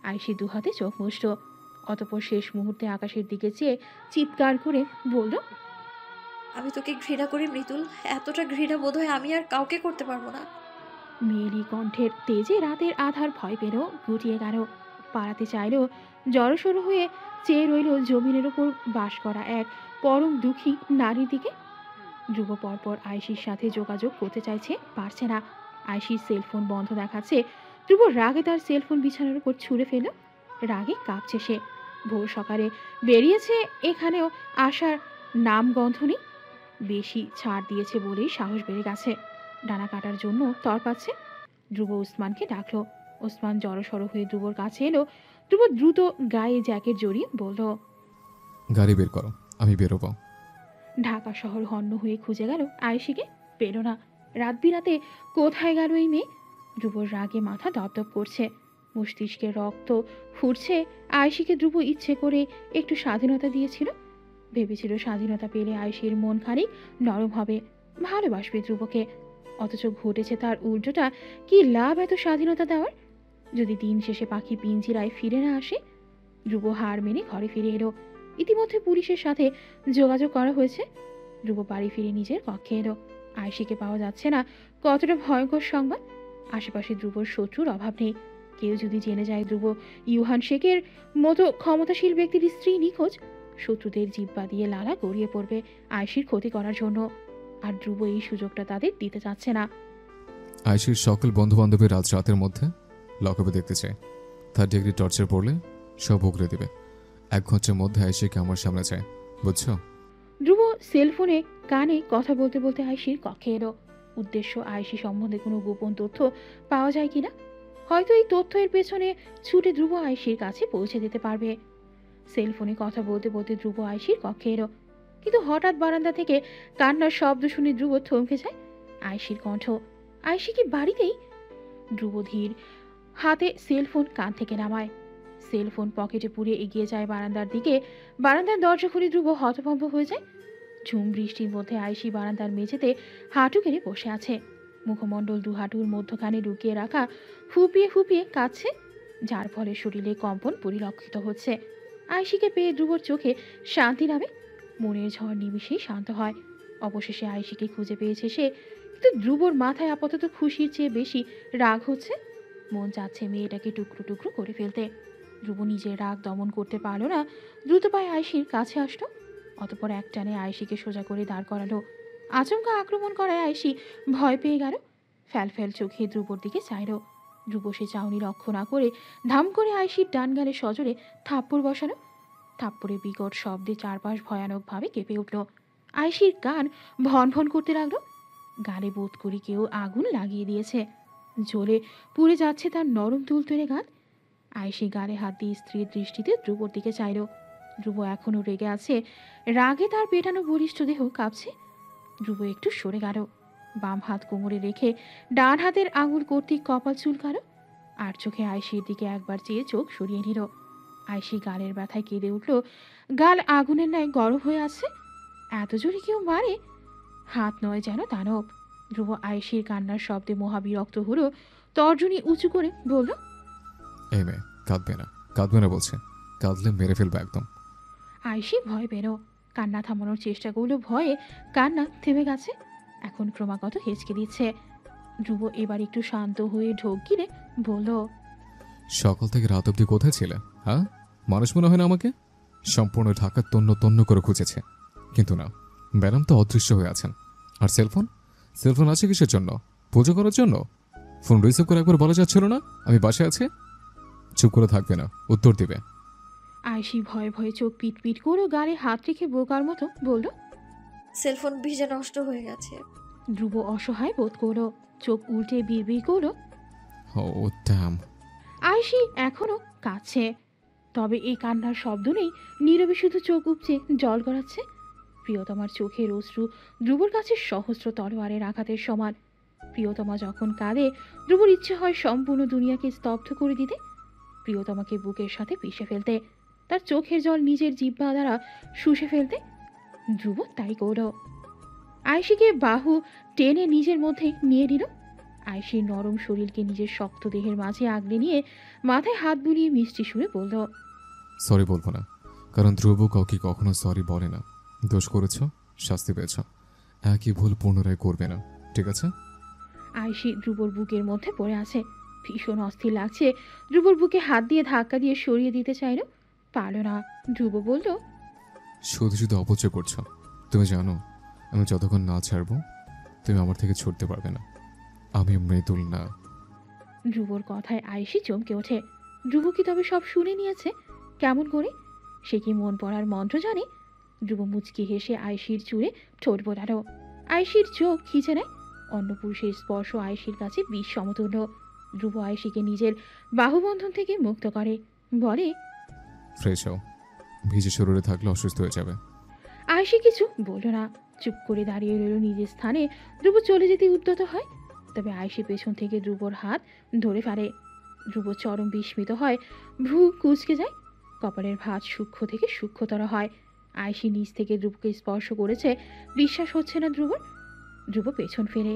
আয়সি দুহাতে চোখ মুছল, অতঃপর শেষ মুহূর্তে আকাশের দিকে চেয়ে চিৎকার করে বলল, আমি তোকে ঘৃণা করি মৃদুল, এতটা ঘৃণা বোধহয় আমি আর কাউকে করতে পারবো না। মেয়েলি কণ্ঠের তেজে রাতের আধার ভয় পেল, গুটিয়ে গেল। পালাতে চাইল, জড়সড় হয়ে চেয়ে রইল জমিনের ওপর বাস করা এক পরম দুঃখী নারীর দিকে। ধ্রুব পরপর আয়সির সাথে যোগাযোগ করতে চাইছে, পারছে না। আয়সির সেলফোন বন্ধ দেখাচ্ছে। ধ্রুব রাগে তার সেলফোন বিছানার উপর ছুঁড়ে ফেল। রাগে কাঁপছে সে। ভোর সকালে বেরিয়েছে, এখানেও আসার নাম গন্ধ নেই। বেশি ছাড় দিয়েছে বলেই সাহস বেড়ে গেছে, ডানা কাটার জন্য তর পাচ্ছে। ধ্রুব ওসমানকে ডাকলো। ওসমান জড়সড় হয়ে ধ্রুবর কাছে এলো। ধ্রুব দ্রুত গায়ে জ্যাকেট জড়িয়ে বলল, গাড়ি বের করো, আমি বেরোবো। ঢাকা শহর হন্য হয়ে খুঁজে গেল আয়েশিকে, পেল না। রাত বিরাতে কোথায় গেল এই মেয়ে? ধ্রুবর রাগে মাথা দপদপ করছে, মস্তিষ্কে রক্ত ফুটছে। আয়েশিকে ধ্রুব ইচ্ছে করে একটু স্বাধীনতা দিয়েছিল। ভেবেছিল স্বাধীনতা পেলে আয়েশির মন খানিক নরম হবে, ভালোবাসবে ধ্রুবকে। অথচ ঘটেছে তার উল্টোটা। কি লাভ এত স্বাধীনতা দেওয়ার, যদি দিন শেষে পাখি পিঞ্জিরায় ফিরে না আসে? ধ্রুব হার মেনে ঘরে ফিরে এলো। ইতিমধ্যে পুলিশের সাথে যোগাযোগ করা হয়েছে। ধ্রুব বাড়ি ফিরে নিজের কক্ষে এলো। আয়েশিকে পাওয়া যাচ্ছে না, কতটা ভয়ঙ্কর সংবাদ। আশেপাশে ধ্রুবর শত্রুর অভাব নেই। কেউ যদি জেনে যায় ধ্রুব ইউহান শেখের মতো ক্ষমতাশীল ব্যক্তির স্ত্রী নিখোঁজ, শত্রুদের জিব্বা দিয়ে লালা গড়িয়ে পড়বে আয়েশির ক্ষতি করার জন্য। আর ধ্রুব এই সুযোগটা তাদের দিতে চাচ্ছে না। আয়সির সকল বন্ধু বান্ধবের আজ রাতের মধ্যে লকআপে দেখতে চাই। তার ডিগ্রি টর্চার পড়লে সব উগড়ে দেবে। 1 ঘন্টার মধ্যে আয়সিকে আমার সামনে চাই, বুঝছো? ধ্রুব সেলফোনে কানে কথা বলতে বলতে আয়েশির কক্ষে এলো। উদ্দেশ্য আয়েশি সম্বন্ধে কোনো গোপন তথ্য পাওয়া যায় কিনা। হয়তো এই তথ্যের পেছনে ছুটে ধ্রুব আয়েশির কাছে পৌঁছে দিতে পারবে। সেলফোনে কথা বলতে বলতে ধ্রুব আয়েশির কক্ষে এলো, কিন্তু হঠাৎ বারান্দা থেকে কান্নার শব্দ শুনে ধ্রুব থমকে যায়। আয়েশির কণ্ঠ। আয়েশি কি বাড়িতেই? ধ্রুব ধীর হাতে সেলফোন কান থেকে নামায়, সেলফোন পকেটে পুরে এগিয়ে যায় বারান্দার দিকে। বারান্দার দরজা খুলে ধ্রুব হতভম্ব হয়ে যায়। ঝুম বৃষ্টির মধ্যে আয়েশি বারান্দার মেঝেতে হাঁটু গেড়ে বসে আছে। মুখমণ্ডল দুহাঁটুর মধ্যখানে লুকিয়ে রাখা, ফুপিয়ে ফুপিয়ে কাঁদছে, যার ফলে শরীরে কম্পন পরিলক্ষিত হচ্ছে। আয়েশিকে পেয়ে ধ্রুবর চোখে শান্তি নামে, মনের ঝড় নিমিশেই শান্ত হয়। অবশেষে আয়েশিকে খুঁজে পেয়েছে সে, কিন্তু ধ্রুবর মাথায় আপাতত খুশির চেয়ে বেশি রাগ হচ্ছে। মন চাচ্ছে মেয়েটাকে টুকরো টুকরো করে ফেলতে। ধ্রুব নিজের রাগ দমন করতে পারল না, দ্রুত পায়ে আয়েশির কাছে আসলো। অতপর একটানে আয়েশিকে সোজা করে দাঁড় করালো। আচমকা আক্রমণ করায় আয়েশি ভয় পেয়ে গেল। ফ্যাল ফ্যাল চোখে ধ্রুবর দিকে চাইল। ধ্রুব সে চাউনি লক্ষ্য না করে ধাম করে আয়েশির ডান গালে সজোরে থাপ্পড় বসানো। থাপ্পড়ে বিকট শব্দে চারপাশ ভয়ানকভাবে কেঁপে উঠল। আয়েশির কান ভন ভন করতে লাগলো। গালে বোধ করি কেউ আগুন লাগিয়ে দিয়েছে। জ্বলে পুড়ে যাচ্ছে তার নরম তুলতুলে গাল। আয়েশি গালে হাত দিয়ে স্ত্রীর দৃষ্টিতে ধ্রুবর দিকে চাইল। ধ্রুব এখনো রেগে আছে। রাগে তার পেটানো বলিষ্ঠ দেহ কাঁপছে। ধ্রুব একটু সরে গেল। বাম হাত কোমরে রেখে ডান হাতের আঙুল কর্তৃক কপাল চুলকালো। আর চোখে আয়েশির দিকে একবার চেয়ে চোখ সরিয়ে নিল। আয়েশি গালের ব্যথায় কেঁদে উঠল। গাল আগুনের ন্যায় গরম হয়ে আছে। এত জোরে কেউ মারে? হাত নয় যেন দানব। ধ্রুব আয়েশির কান্নার শব্দে মহাবিরক্ত হলো। তর্জনী উঁচু করে বলল, এই মেয়ে, কাঁদবে না বলছে। কাঁদলে মেরে ফেলবে একদম। আয়েশি ভয় পেল। কান্না থামানোর চেষ্টা করলো, ভয়ে কান্না থেমে গেছে। এখন ক্রমাগত হেঁচকে দিচ্ছে। ধ্রুব এবার একটু শান্ত হয়ে ঢোক গিলে বলল, সকাল থেকে রাত অব্দি কোথায় ছিলে? হ্যাঁ, মানুষ মনে হয় না আমাকে? সম্পূর্ণ ঢাকা তন্ন তন্ন করে খুঁজেছে, কিন্তু না, ম্যাডাম তো অদৃশ্য হয়ে আছেন। আর সেলফোন আছে কিসের জন্য? পুজো করার জন্য? ফোন রিসিভ করে একবার বলা যাচ্ছিল না আমি বাসায় আছি? চুপ করে থাকবে না, উত্তর দিবে। আয়েশি ভয়ে ভয়ে চোখ পিট পিট করে গালে হাত রেখে বোকার মতো বলল। সেলফোন ভিজে নষ্ট হয়ে গেছে। ধ্রুব অসহায় বোধ করলো। চোখ উল্টে বিড়বিড় করলো। ও ড্যাম। আয়েশি এখনো কাঁদছে। তবে এই কান্নার শব্দ নেই, নীরবে শুধু চোখ উপচে জল গড়াচ্ছে। প্রিয়তমার চোখের অশ্রু ধ্রুবর কাছে সহস্র তলোয়ারের আঘাতের সমান। প্রিয়তমা যখন কাঁদে, ধ্রুবর ইচ্ছে হয় সম্পূর্ণ দুনিয়াকে স্তব্ধ করে দিতে, প্রিয়তমাকে বুকের সাথে পিষে ফেলতে, তার চোখের জল নিজের জিহ্বা দ্বারা শুষে ফেলতে। ধ্রুব তাই করল। আয়েশিকে বাহু টেনে নিজের মধ্যে নিয়ে নিল। আয়েশির নরম শরীরকে নিজের শক্ত দেহের মাঝে আগলে নিয়ে মাথায় হাত বুলিয়ে মিষ্টি সুরে বলল, সরি বলবো না, কারণ ধ্রুব কাউকে কখনো সরি বলে না। দোষ করেছ, শাস্তি পেয়েছ, একই ভুল পুনরায় করবে না, ঠিক আছে? আয়েশি ধ্রুবর বুকের মধ্যে পড়ে আছে। ভীষণ অস্থির লাগছে। ধ্রুবর বুকে হাত দিয়ে ধাক্কা দিয়ে সরিয়ে দিতে চাইল, পারল না। ধ্রুব বলল, শুধু শুধু অপচয় করছো। তুমি জানো আমি যতক্ষণ না ছাড়বো তুমি আমার থেকে ছুটতে পারবে না। আমি মৃদুল না। ধ্রুবর কথায় আয়েশি চমকে ওঠে। ধ্রুব কি তবে সব শুনে নিয়েছে? কেমন করে? সে কি মন পড়ার মন্ত্র জানে? ধ্রুব মুচকি হেসে আয়েশির চুড়ে ঠোঁট বোলালো। আয়েশির চোখ খিচে নেয়। অন্য পুরুষের স্পর্শ আয়েশির কাছে বিষ সমতুল্য। ধ্রুব আয়েশিকে নিজের বাহুবন্ধন থেকে মুক্ত করে, বলে, ফ্রেশ হও, ভিজে শরীরে থাকলে অসুস্থ হয়ে যাবে। আয়েশি কিছু বলল না, চুপ করে দাঁড়িয়ে রইল নিজের স্থানে। ধ্রুব চলে যেতে উদ্যত হয়, তবে আয়েশি পেছন থেকে ধ্রুবর হাত ধরে ফেলে। ধ্রুব চরম বিস্মিত হয়, ভ্রু কুঁচকে যায়, কপালের ভাঁজ সূক্ষ্ম থেকে সূক্ষ্মতর হয়। আয়েশি নিচ থেকে ধ্রুবকে স্পর্শ করেছে, বিশ্বাস হচ্ছে না ধ্রুবর। ধ্রুব পেছন ফেরে,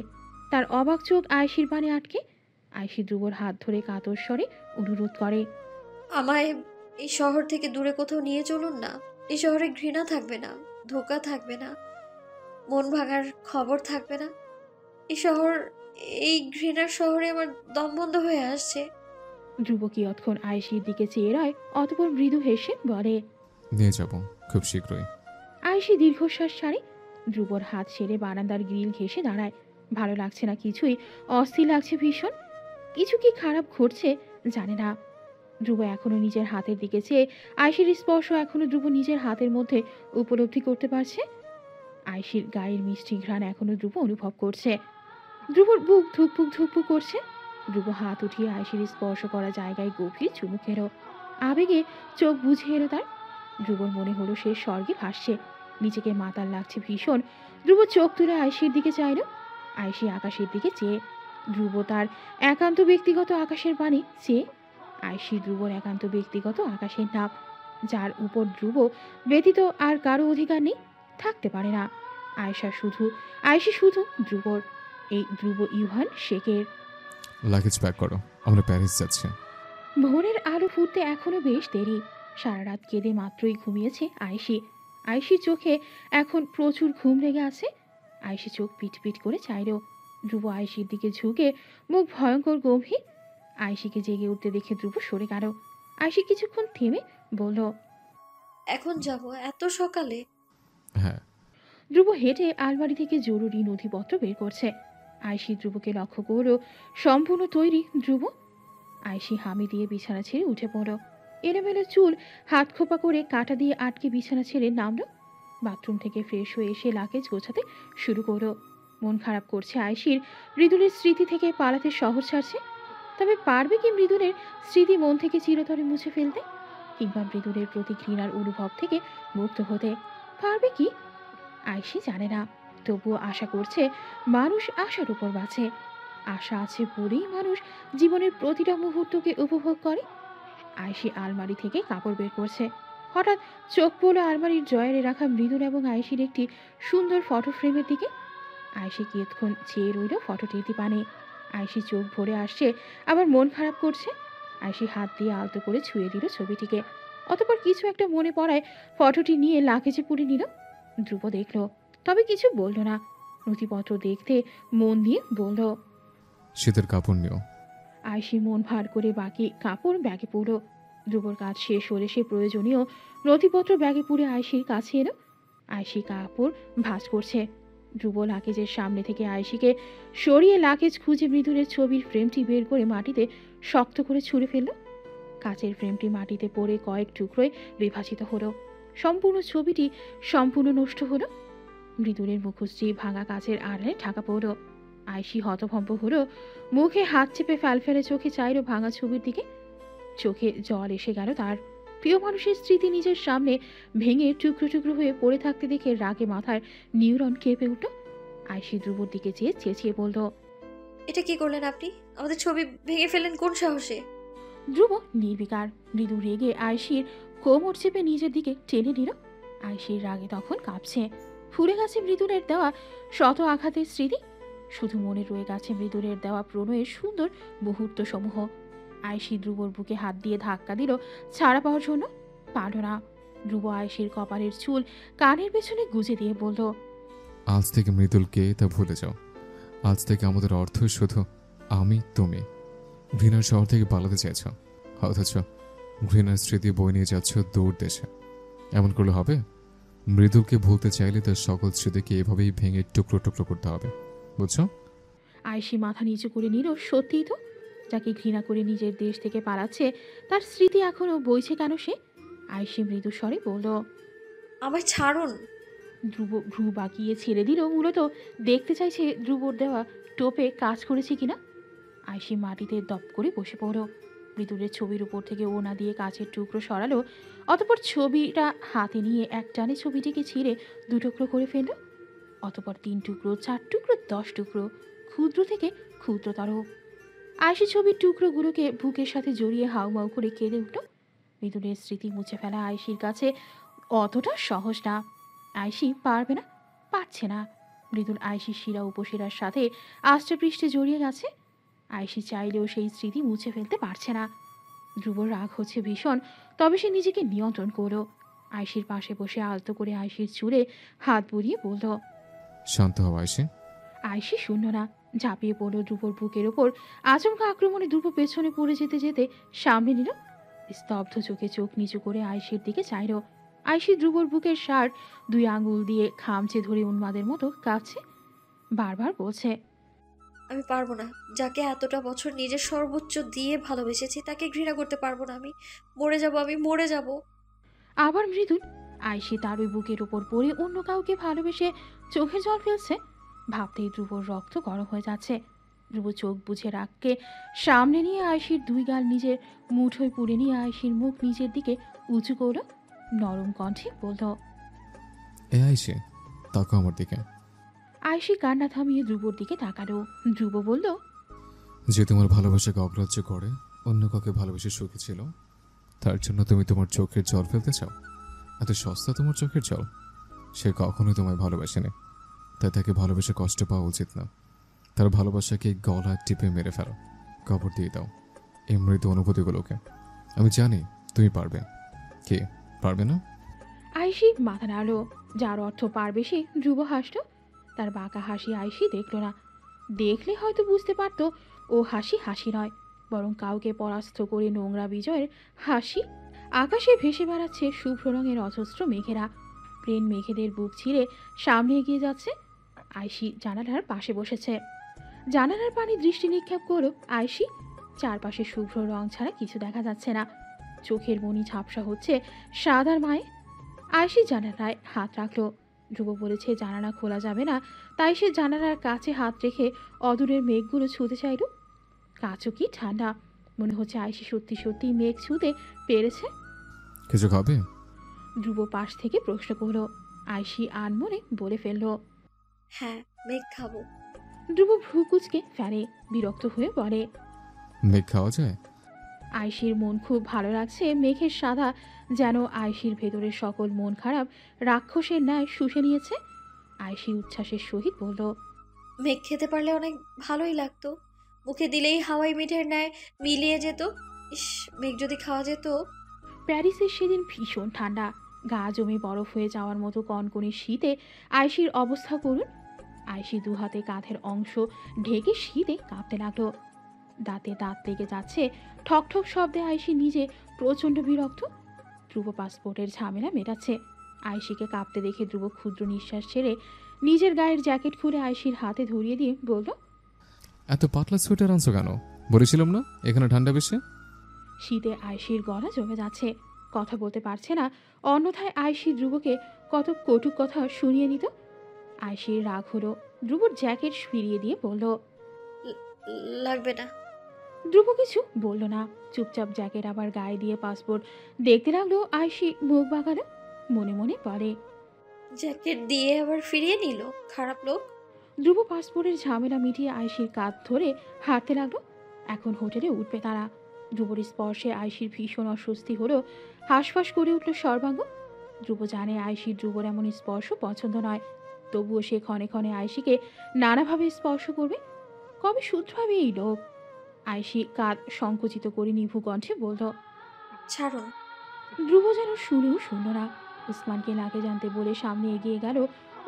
তার অবাক চোখ আয়েশির পানে আটকে। আয়েশি ধ্রুবর হাত ধরে কাতর স্বরে অনুরোধ করে, আমায় এই শহর থেকে দূরে কোথাও নিয়ে চলুন না। এই শহরে ঘৃণা থাকবে না, ধোঁকা থাকবে না, মন ভাঙার খবর থাকবে না। এই ঘৃণার শহরে আমার দম বন্ধ হয়ে আসছে। ধ্রুব কিয়ৎক্ষণ আয়েশির দিকে চেয়ে রয়, অতঃপর মৃদু হেসে বলে, নিয়ে যাব খুব শীঘ্রই। আয়েশি দীর্ঘশ্বাস ছাড়ে। ধ্রুবর হাত সেরে বারান্দার গ্রিল ঘেঁষে দাঁড়ায়। ভালো লাগছে না কিছুই, অস্থির লাগছে ভীষণ। কিছু কি খারাপ ঘটছে জানে না। ধ্রুব এখনো নিজের হাতের দিকে চেয়ে, আয়েশির স্পর্শ এখনো ধ্রুব নিজের হাতের মধ্যে উপলব্ধি করতে পারছে। আয়েশির গায়ের মিষ্টি ঘ্রাণ এখনো ধ্রুব অনুভব করছে। ধ্রুবর বুক ধুকপুক ধুকপুক করছে। ধ্রুব হাত উঠিয়ে আয়েশির স্পর্শ করা জায়গায় গভীর চুমু খেলো। আবেগে চোখ বুঝে এলো তার। ধ্রুবর মনে হলো সে স্বর্গে ভাসছে, নিজেকে মাতাল লাগছে ভীষণ। ধ্রুব চোখ তুলে আয়েশির দিকে চাইল। আয়েশি আকাশের দিকে চেয়ে। ধ্রুব তার একান্ত ব্যক্তিগত আকাশের পানে চেয়ে। আয়েশি ধ্রুবর একান্ত ব্যক্তিগত আকাশের নাম, যার উপর ধ্রুব ব্যতীত আর কারো অধিকার নেই, থাকতে পারে না। আয়েশি শুধু ধ্রুবর, এই ধ্রুব ইউহান শেখের। লাগেজ প্যাক করো, আমরা প্যারিস যাচ্ছি। ভোরের আলো ফুটতে এখনো বেশ দেরি। সারা রাত কেঁদে মাত্রই ঘুমিয়েছে আয়েশি। আয়েশির চোখে এখন প্রচুর ঘুম লেগে আছে। আয়েশি চোখ পিট পিট করে চাইল। ধ্রুব আয়েশির দিকে ঝুঁকে, মুখ ভয়ঙ্কর গম্ভীর। আয়েশিকে জেগে উঠতে দেখে ধ্রুব সরে গেল। আয়েশি কিছুক্ষণ থেমে বলল, এখন যাব এত সকালে? হ্যাঁ। ধ্রুব হেঁটে আলমারি থেকে জরুরি নথিপত্র বের করছে। আয়েশি ধ্রুবকে লক্ষ্য করল। সম্পূর্ণ তৈরি ধ্রুব। আয়েশি হামি দিয়ে বিছানা ছেড়ে উঠে পড়ল। এলোমেলো চুল হাত খোপা করে কাঁটা দিয়ে আটকে বিছানা ছেড়ে নামল। বাথরুম থেকে ফ্রেশ হয়ে এসে লাগেজ গোছাতে শুরু করল। মন খারাপ করছে আয়শির মৃদুলের স্মৃতি থেকে পালাতে শহর ছাড়ছে। তবে পারবে কি মৃদুলের স্মৃতি মন থেকে চিরতরে মুছে ফেলতে, কিংবা মৃদুলের প্রতি ঘৃণার অনুভব থেকে মুক্ত হতে পারবে কি? আয়শি জানে না, তবুও আশা করছে। মানুষ আশার উপর বাঁচে। আশা আছে বলেই মানুষ জীবনের প্রতিটা মুহূর্তকে উপভোগ করে। আয়শি আলমারি থেকে কাপড় বের করছে। হঠাৎ চোখ পড়ল আলমারির ড্রয়ারে রাখা মৃদুল এবং আয়শির একটি সুন্দর ফটো ফ্রেমের দিকে। আয়শি কিছুক্ষণ চেয়ে রইল ফটোটির দিপানে। আয়শি চোখ ভরে আসছে, আবার মন খারাপ করছে। আয়শি হাত দিয়ে আলতো করে ছুঁয়ে দিল ছবিটিকে। অতঃপর কিছু একটা মনে পড়ায় ফটোটি নিয়ে লাগেজে পুরে নিল। ধ্রুব দেখল, তবে কিছু বলল না। নথিপত্র দেখতে মন দিয়ে বলল। শীতের কাপড় নিও। আয়শি মন ভার করে বাকি কাপড় ব্যাগে পড়ল। ধ্রুবর কাজ শেষ হলে সে প্রয়োজনীয় নথিপত্র ব্যাগে পুরে আয়শির কাছে এলো। আয়শি কাপড় ভাঁজ করছে। ধ্রুব লাগেজের সামনে থেকে আয়শিকে সরিয়ে লাগেজ খুঁজে মৃদুলের ছবির ফ্রেমটি বের করে মাটিতে শক্ত করে ছুঁড়ে ফেলল। কাচের ফ্রেমটি মাটিতে পড়ে কয়েক টুকরোয় বিভাজিত হলো। সম্পূর্ণ ছবিটি সম্পূর্ণ নষ্ট হলো। মৃদুলের মুখশ্রী ভাঙা কাচের আড়ালে ঢাকা পড়ল। আয়শি হতভম্ব হলো, মুখে হাত চেপে ফেলে চোখে চাইল ভাঙা ছবির দিকে। চোখে জল এসে গেল তার। প্রিয় মানুষের স্মৃতি নিজের সামনে ভেঙে টুকরো টুকরো হয়ে পড়ে থাকতে দেখে রাগে মাথার নিউরন কেঁপে উঠল। আয়শি ধ্রুবর দিকে চেয়ে চেঁচিয়ে বলল। এটা কি করলেন আপনি? আমাদের ছবি ভেঙে ফেলেন কোন সাহসে? ধ্রুব নির্বিকার। মৃদু রেগে আয়শির কোমর চেপে নিজের দিকে টেনে নিল। আয়শির রাগে তখন কাঁপছে। ফুলে গেছে মৃদুলের দেওয়া শত আঘাতের স্মৃতি। শুধু মনে রয়ে গেছে মৃদুলের দেওয়া প্রণয়ের সুন্দর মুহূর্ত সমূহ। আয়শি ধ্রুবর বুকে হাত দিয়ে ধাক্কা দিল ছাড়া পাওয়ার জন্য। পারল না। ধ্রুব আয়শির কপালের চুল কানের পেছনে গুজে দিয়ে বলল। আজ থেকে মৃদুলকে তা ভুলে যাও। আজ থেকে আমাদের অর্থ শুধু আমি তুমি। ঘৃণার শহর থেকে পালাতে চাইছ, অথচ ঘৃণার স্মৃতি বই নিয়ে যাচ্ছ দূর দেশে। এমন করলে হবে? মৃদুলকে ভুলতে চাইলে তার সকল স্মৃতিকে এভাবেই ভেঙে টুকরো টুকরো করতে হবে, বুঝছো? আয়শি মাথা নিচু করে নিল। সত্যিই তো, যাকে ঘৃণা করে নিজের দেশ থেকে পালাচ্ছে তার স্মৃতি এখনো বইছে কেন সে? আয়শি মৃদু স্বরে বলল। আমায় ছাড়ুন। ধ্রুব ভ্রু বাঁকিয়ে ছেড়ে দিল, মূলত দেখতে চাইছে ধ্রুবর দেওয়া টোপে কাজ করেছে কিনা। আয়শি মাটিতে দপ করে বসে পড়ল। মৃদুলের ছবির উপর থেকে ওনা দিয়ে কাচের টুকরো সরালো। অতপর ছবিটা হাতে নিয়ে এক টানে ছবিটিকে ছিঁড়ে দুটুকরো করে ফেলল। অতপর 3 টুকরো, 4 টুকরো, 10 টুকরো, ক্ষুদ্র থেকে ক্ষুদ্রতর। আয়শি ছবির টুকরোগুলোকে বুকের সাথে জড়িয়ে হাউমাউ করে কেঁদে উঠল। মৃদুলের স্মৃতি মুছে ফেলা আয়শির কাছে অতটা সহজ না। আয়শি পারবে না, পারছে না। মৃদুল আয়শির শিরা উপশিরার সাথে আষ্টে পৃষ্ঠে জড়িয়ে গেছে। আয়শি চাইলেও সেই স্মৃতি মুছে ফেলতে পারছে না। ধ্রুবর রাগ হচ্ছে ভীষণ, তবে সে নিজেকে নিয়ন্ত্রণ করল। আয়শির পাশে বসে আলতো করে আয়শির চুলে হাত বুলিয়ে বলল। শান্ত হও আয়শি। আয়শি শূন্য না, ঝাঁপিয়ে পড়ল ধ্রুবর বুকের ওপর। আচমকা আক্রমণে ধ্রুব পেছনে পড়ে যেতে যেতে সামনে নিল। স্তব্ধ চোখে চোখ নিচু করে আয়শির দিকে চাইল। আয়শি ধ্রুবর বুকের শার্ট 2 আঙুল দিয়ে খামচে ধরে উন্মাদের মতো কাঁপছে। বারবার বলছে। আমি পারবো না। যাকে এতটা বছর নিজের সর্বোচ্চ দিয়ে ভালোবেসেছি তাকে ঘৃণা করতে পারবো না। আমি মরে যাব, আমি মরে যাব। আবার মৃদুল। আয়শি তার ওই বুকের ওপর পড়ে অন্য কাউকে ভালোবেসে চোখের জল ফেলছে। ভাবতেই ধ্রুবর রক্ত গরম হয়ে যাচ্ছে। ধ্রুব চোখ বুঝে রাগকে সামনে নিয়ে আয়শির 2 গাল নিজের মুঠোয় পুড়ে নিয়ে আয়শির মুখ নিজের দিকে উঁচু করল। নরম কণ্ঠে বলল। এ আয়শি, তাকাও আমার দিকে। আয়শি কান্না থামিয়ে ধ্রুবর দিকে তাকালো। ধ্রুব বলল। যে তোমার ভালোবাসাকে অগ্রাহ্য করে অন্য কাউকে ভালোবেসে সুখী ছিল, তার জন্য তুমি তোমার চোখের জল ফেলতে চাও? এত সস্তা তোমার চোখের জল? সে কখনোই তোমায় ভালোবাসেনি, তাই তাকে ভালোবেসে কষ্ট পাওয়া উচিত না। তার ভালোবাসাকে গলায় টিপে মেরে ফেলো, কবর দিয়ে দাও এই মৃত অনুভূতিগুলোকে। আমি জানি তুমি পারবে। কে পারবে না? আয়শি মাথা নাড়ল, যার অর্থ পারবে সে। ধ্রুব হাসল। তার বাঁকা হাসি আয়শি দেখল না। দেখলে হয়তো বুঝতে পারত ও হাসি হাসি নয়, বরং কাউকে পরাস্ত করে নোংরা বিজয়ের হাসি। আকাশে ভেসে বেড়াচ্ছে শুভ্র রঙের অজস্র মেঘেরা। প্লেন মেঘেদের বুক ছিঁড়ে সামনে এগিয়ে যাচ্ছে। আয়শি জানালার পাশে বসেছে। জানালার পানি দৃষ্টি নিক্ষেপ করল আয়শি। চারপাশে শুভ্র রং ছাড়া কিছু দেখা যাচ্ছে না। চোখের মনি ঝাপসা হচ্ছে সাদার মায়ে। আয়শি জানালায় হাত রাখল। ধ্রুব বলেছে জানালা খোলা যাবে না, তাই সে জানালার কাছে হাত রেখে অদূরের মেঘগুলো ছুঁতে চাইল। কাছও কি ঠান্ডা, মনে হচ্ছে আয়সি সত্যি সত্যি মেঘ ছুঁতে পেরেছে। কিছু খাবে? ধ্রুব পাশ থেকে প্রশ্ন করল। আয়সি আনমনে বলে ফেলল। হ্যাঁ, মেঘ খাবো। ধ্রুব ভ্রু কুচকে ফেলে, বিরক্ত হয়ে বলে। মেঘ খাওয়া যায়? আয়সির মন খুব ভালো লাগছে। মেঘের সাদা যেন আয়সির ভেতরের সকল মন খারাপ রাক্ষসের ন্যায় শুষে নিয়েছে। আয়সি উচ্ছ্বাসের সহিত বলল। মেঘ খেতে পারলে অনেক ভালোই লাগতো, মুখে দিলেই হাওয়াই মিঠের ন্যায় মিলিয়ে যেত। ইস, মেঘ যদি খাওয়া যেত। প্যারিসের সেদিন ভীষণ ঠান্ডা, গা জমে বরফ হয়ে যাওয়ার মতো কনকনে শীতে আয়সির অবস্থা করুন। আয়সি দুহাতে কাঁধের অংশ ঢেকে শীতে কাঁপতে লাগলো। দাঁতে দাঁত লেগে যাচ্ছে, ঠক ঠক শব্দে আয়সি নিজে প্রচণ্ড বিরক্ত। ধ্রুব পাসপোর্টের ঝামেলা মেটাচ্ছে। আয়সিকে কাঁপতে দেখে ধ্রুব ক্ষুদ্র নিঃশ্বাস ছেড়ে নিজের গায়ের জ্যাকেট খুলে আয়সির হাতে ধরিয়ে দিয়ে বলল। এত পাতলা সোয়েটার আনছো কেন? বলেছিলাম না এখানে ঠান্ডা বেশি। শীতে আয়সির গলা জমে যাচ্ছে, কথা বলতে পারছে না। অন্যথায় আয়সি ধ্রুবকে কত কটুক কথা শুনিয়ে নিত। আয়সির রাগ হলো, ধ্রুবর জ্যাকেট ফিরিয়ে দিয়ে বলল। লাগবে না। ধ্রুব কিছু বলল না, চুপচাপ জ্যাকেট আবার গায়ে দিয়ে পাসপোর্ট দেখতে লাগলো। আয়সি মুখ বাঁকালো, মনে মনে বলে। জ্যাকেট দিয়ে আবার ফিরিয়ে নিল, খারাপ লোক। ধ্রুব পাসপোর্টের ঝামেলা মিটিয়ে আয়সির কাঁধ ধরে হাঁটতে লাগলো। এখন হোটেলে উঠবে তারা। ধ্রুবর স্পর্শে আয়সির ভীষণ অস্বস্তি হলো, হাঁসফাঁস করে উঠল সর্বাঙ্গ। ধ্রুব জানে আয়সির ধ্রুবর এমন স্পর্শ পছন্দ নয়, তবুও সে ক্ষণে ক্ষণে আয়সিকে নানাভাবে স্পর্শ করবে। কবে শুধরাবে এই লোক? আয়সি কাঁধ সংকুচিত করে নিভু কণ্ঠে বলল। ছাড়ুন। ধ্রুব যেন শুনেও শুনল না। উসমানকে লাগে জানতে বলে সামনে এগিয়ে গেল।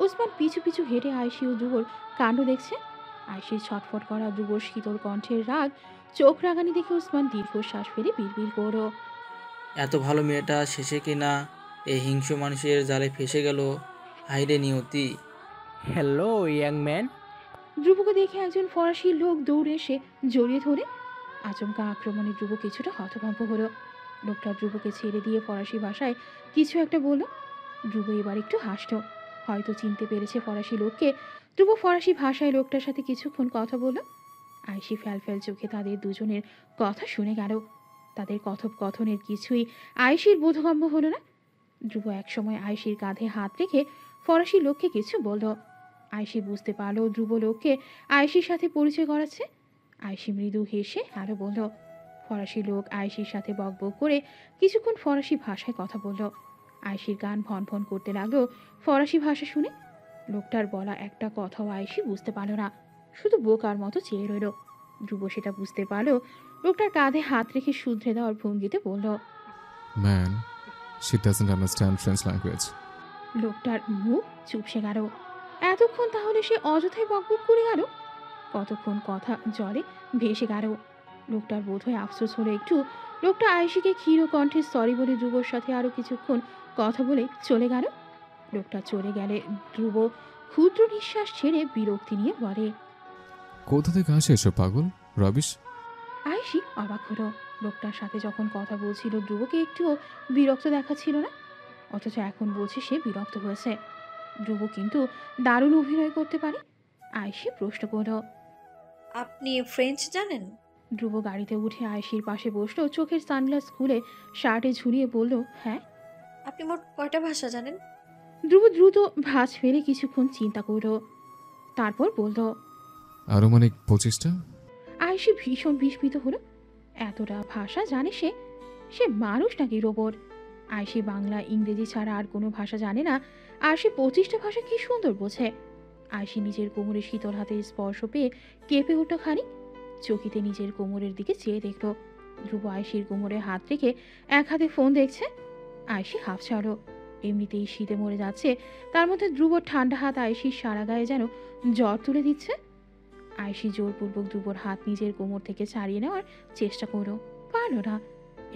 উসমান পিছু পিছু হেঁটে আয়সি ও ধ্রুবর কাণ্ড দেখছে। আয়সির ছটফট করা ধ্রুবর শীতল কণ্ঠের রাগ চোখ রাগানি দেখে উসমান দীর্ঘশ্বাস ফেলে বিড়বিড় করল। এত ভালো মেয়েটা শেষে কিনা এই হিংস্র মানুষের জালে ফেসে গেল। হাইরে নিয়তি। Hello young man. ধ্রুবকে দেখে একজন ফরাসি লোক দৌড়ে এসে জড়িয়ে ধরে। আচমকা আক্রমণে ধ্রুব কিছুটা হতভম্ব হলো। লোকটা ধ্রুবকে ছেড়ে দিয়ে ফরাসি ভাষায় কিছু একটা বলল। ধ্রুব এবার একটু হাসল, হয়তো চিনতে পেরেছে ফরাসি লোককে। ধ্রুব ফরাসি ভাষায় লোকটার সাথে কিছুক্ষণ কথা বলল। আয়সি ফ্যাল চোখে তাদের দুজনের কথা শুনে গেল। তাদের কথোপকথনের কিছুই আয়সির বোধগম্য হলো না। ধ্রুব একসময় আয়সির কাঁধে হাত রেখে ফরাসি লোককে কিছু বলল। আয়সি বুঝতে পারল ধ্রুব লোককে আয়সির সাথে পরিচয় করাচ্ছে। আয়সি মৃদু হেসে হ্যালো বলল। ফরাসি লোক আয়সির সাথে বকবক করে কিছুক্ষণ ফরাসি ভাষায় কথা বলল। আয়সির গান ভন ভন করতে লাগলো ফরাসি ভাষা শুনে। লোকটার বলা একটা কথাও আয়সি বুঝতে পারল না, শুধু বোকার মতো চেয়ে রইল। ধ্রুব সেটা বুঝতে পারল। লোকটার কাঁধে হাত রেখে শুধরে দেওয়ার ভঙ্গিতে বলল। Man, she doesn't understand French language. লোকটার মুখ চুপসে গেল। এতক্ষণ তাহলে সে অযথাই বকবক করে গেল? কতক্ষণ কথা জলে ভেসে গেল। লোকটার বোধহয় আফসোস হলো একটু। লোকটা আয়সিকে ক্ষীণ কণ্ঠে সরি বলে ধ্রুবর সাথে আরও কিছুক্ষণ কথা বলে চলে গেল। লোকটা চলে গেলে ধ্রুব ক্ষুদ্র নিঃশ্বাস ছেড়ে বিরক্তি নিয়ে বলে। কোথা থেকে আসে এসব পাগল রবিশ? আয়সি অবাক হলো। লোকটার সাথে যখন কথা বলছিল ধ্রুবকে একটুও বিরক্ত দেখাচ্ছিল না, অথচ এখন বলছে সে বিরক্ত হয়েছে। ধ্রুব কিন্তু দারুণ অভিনয় করতে পারে। আয়সি প্রশ্ন করল। আপনি ফ্রেঞ্চ জানেন? ধ্রুব গাড়িতে উঠে আয়সির পাশে বসলো, চোখের সানগ্লাস খুলে শার্টে ঝুলিয়ে বলল, হ্যাঁ। আপনি মোট কয়টা ভাষা জানেন? ধ্রুব দ্রুত ভাঁজ ফেলে কিছুক্ষণ চিন্তা করল, তারপর বলল, আরো মানে 25টা। আয়সি ভীষণ বিস্মিত হলো। এতটা ভাষা জানে সে? সে মানুষ নাকি রোবট? আয়সি বাংলা ইংরেজি ছাড়া আর কোনো ভাষা জানে না, আর সে 25টা ভাষা কি সুন্দর বোঝে। আয়সি নিজের কোমরে শীতল হাতের স্পর্শ পেয়ে কেঁপে উঠল খানিক। চকিতে নিজের কোমরের দিকে চেয়ে দেখল। ধ্রুব আয়সির কোমরে হাত রেখে এক হাতে ফোন দেখছে। আয়সি হাফ ছাড়ো, এমনিতেই শীতে মরে যাচ্ছে, তার মধ্যে ধ্রুবর ঠান্ডা হাত আয়সির সারা গায়ে যেন জ্বর তুলে দিচ্ছে। আয়সি জোরপূর্বক ধ্রুবর হাত নিজের কোমর থেকে ছাড়িয়ে নেওয়ার চেষ্টা করলো, পারল না।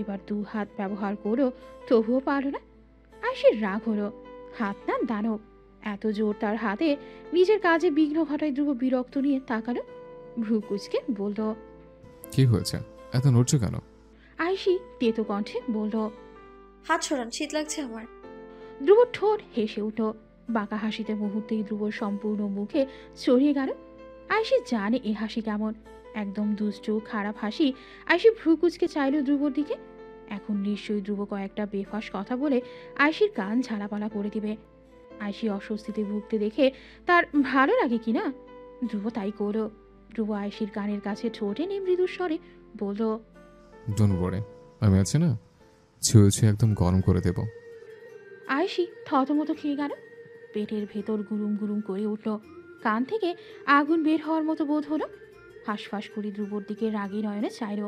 এবার 2 হাত ব্যবহার করলো, তবুও পারল না। আয়সির রাগ হলো, হাত না দানব, এত জোর তার হাতে। নিজের কাজে বিঘ্ন ঘটায় ধ্রুব বিরক্ত নিয়ে তাকালো, ভ্রু কুচকে বলল, কি হয়েছে, এত নড়ছো কেন? আয়সি তেতো কণ্ঠে বলল, হাত সরান, শীত লাগছে আমার। ধ্রুব ঠোঁট হেসে উঠল, বাঁকা হাসিতে মুহূর্তেই ধ্রুবর সম্পূর্ণ মুখে ছড়িয়ে গেল। আয়ুষী জানে এ হাসি কেমন, একদম দুষ্ট খারাপ হাসি। আয়ুষী ভ্রু কুচকে চাইল ধ্রুবর দিকে। এখন নিশ্চয়ই ধ্রুব কয়েকটা বেফাস কথা বলে আয়ুষীর কান ঝালাপালা করে দিবে। আয়ুষী অস্বস্তিতে ভুগতে দেখে তার ভালো লাগে কিনা ধ্রুব তাই করল। ধ্রুব আয়ুষীর কানের কাছে ঠোঁটে নিয়ে মৃদুর স্বরে বলল, ডোন্ট ওয়ারি, আমি আছি না, ছুঁয়ে ছুঁয়ে একদম গরম করে দেব। আয়ুষী থতমত খেয়ে গেল। পেটের ভেতর গুরুম গুরুম করে উঠল, কান থেকে আগুন বের হওয়ার মতো বোধ হলো। হাঁসফাঁস করে ধ্রুবর দিকে রাগী নয়নে চাইল,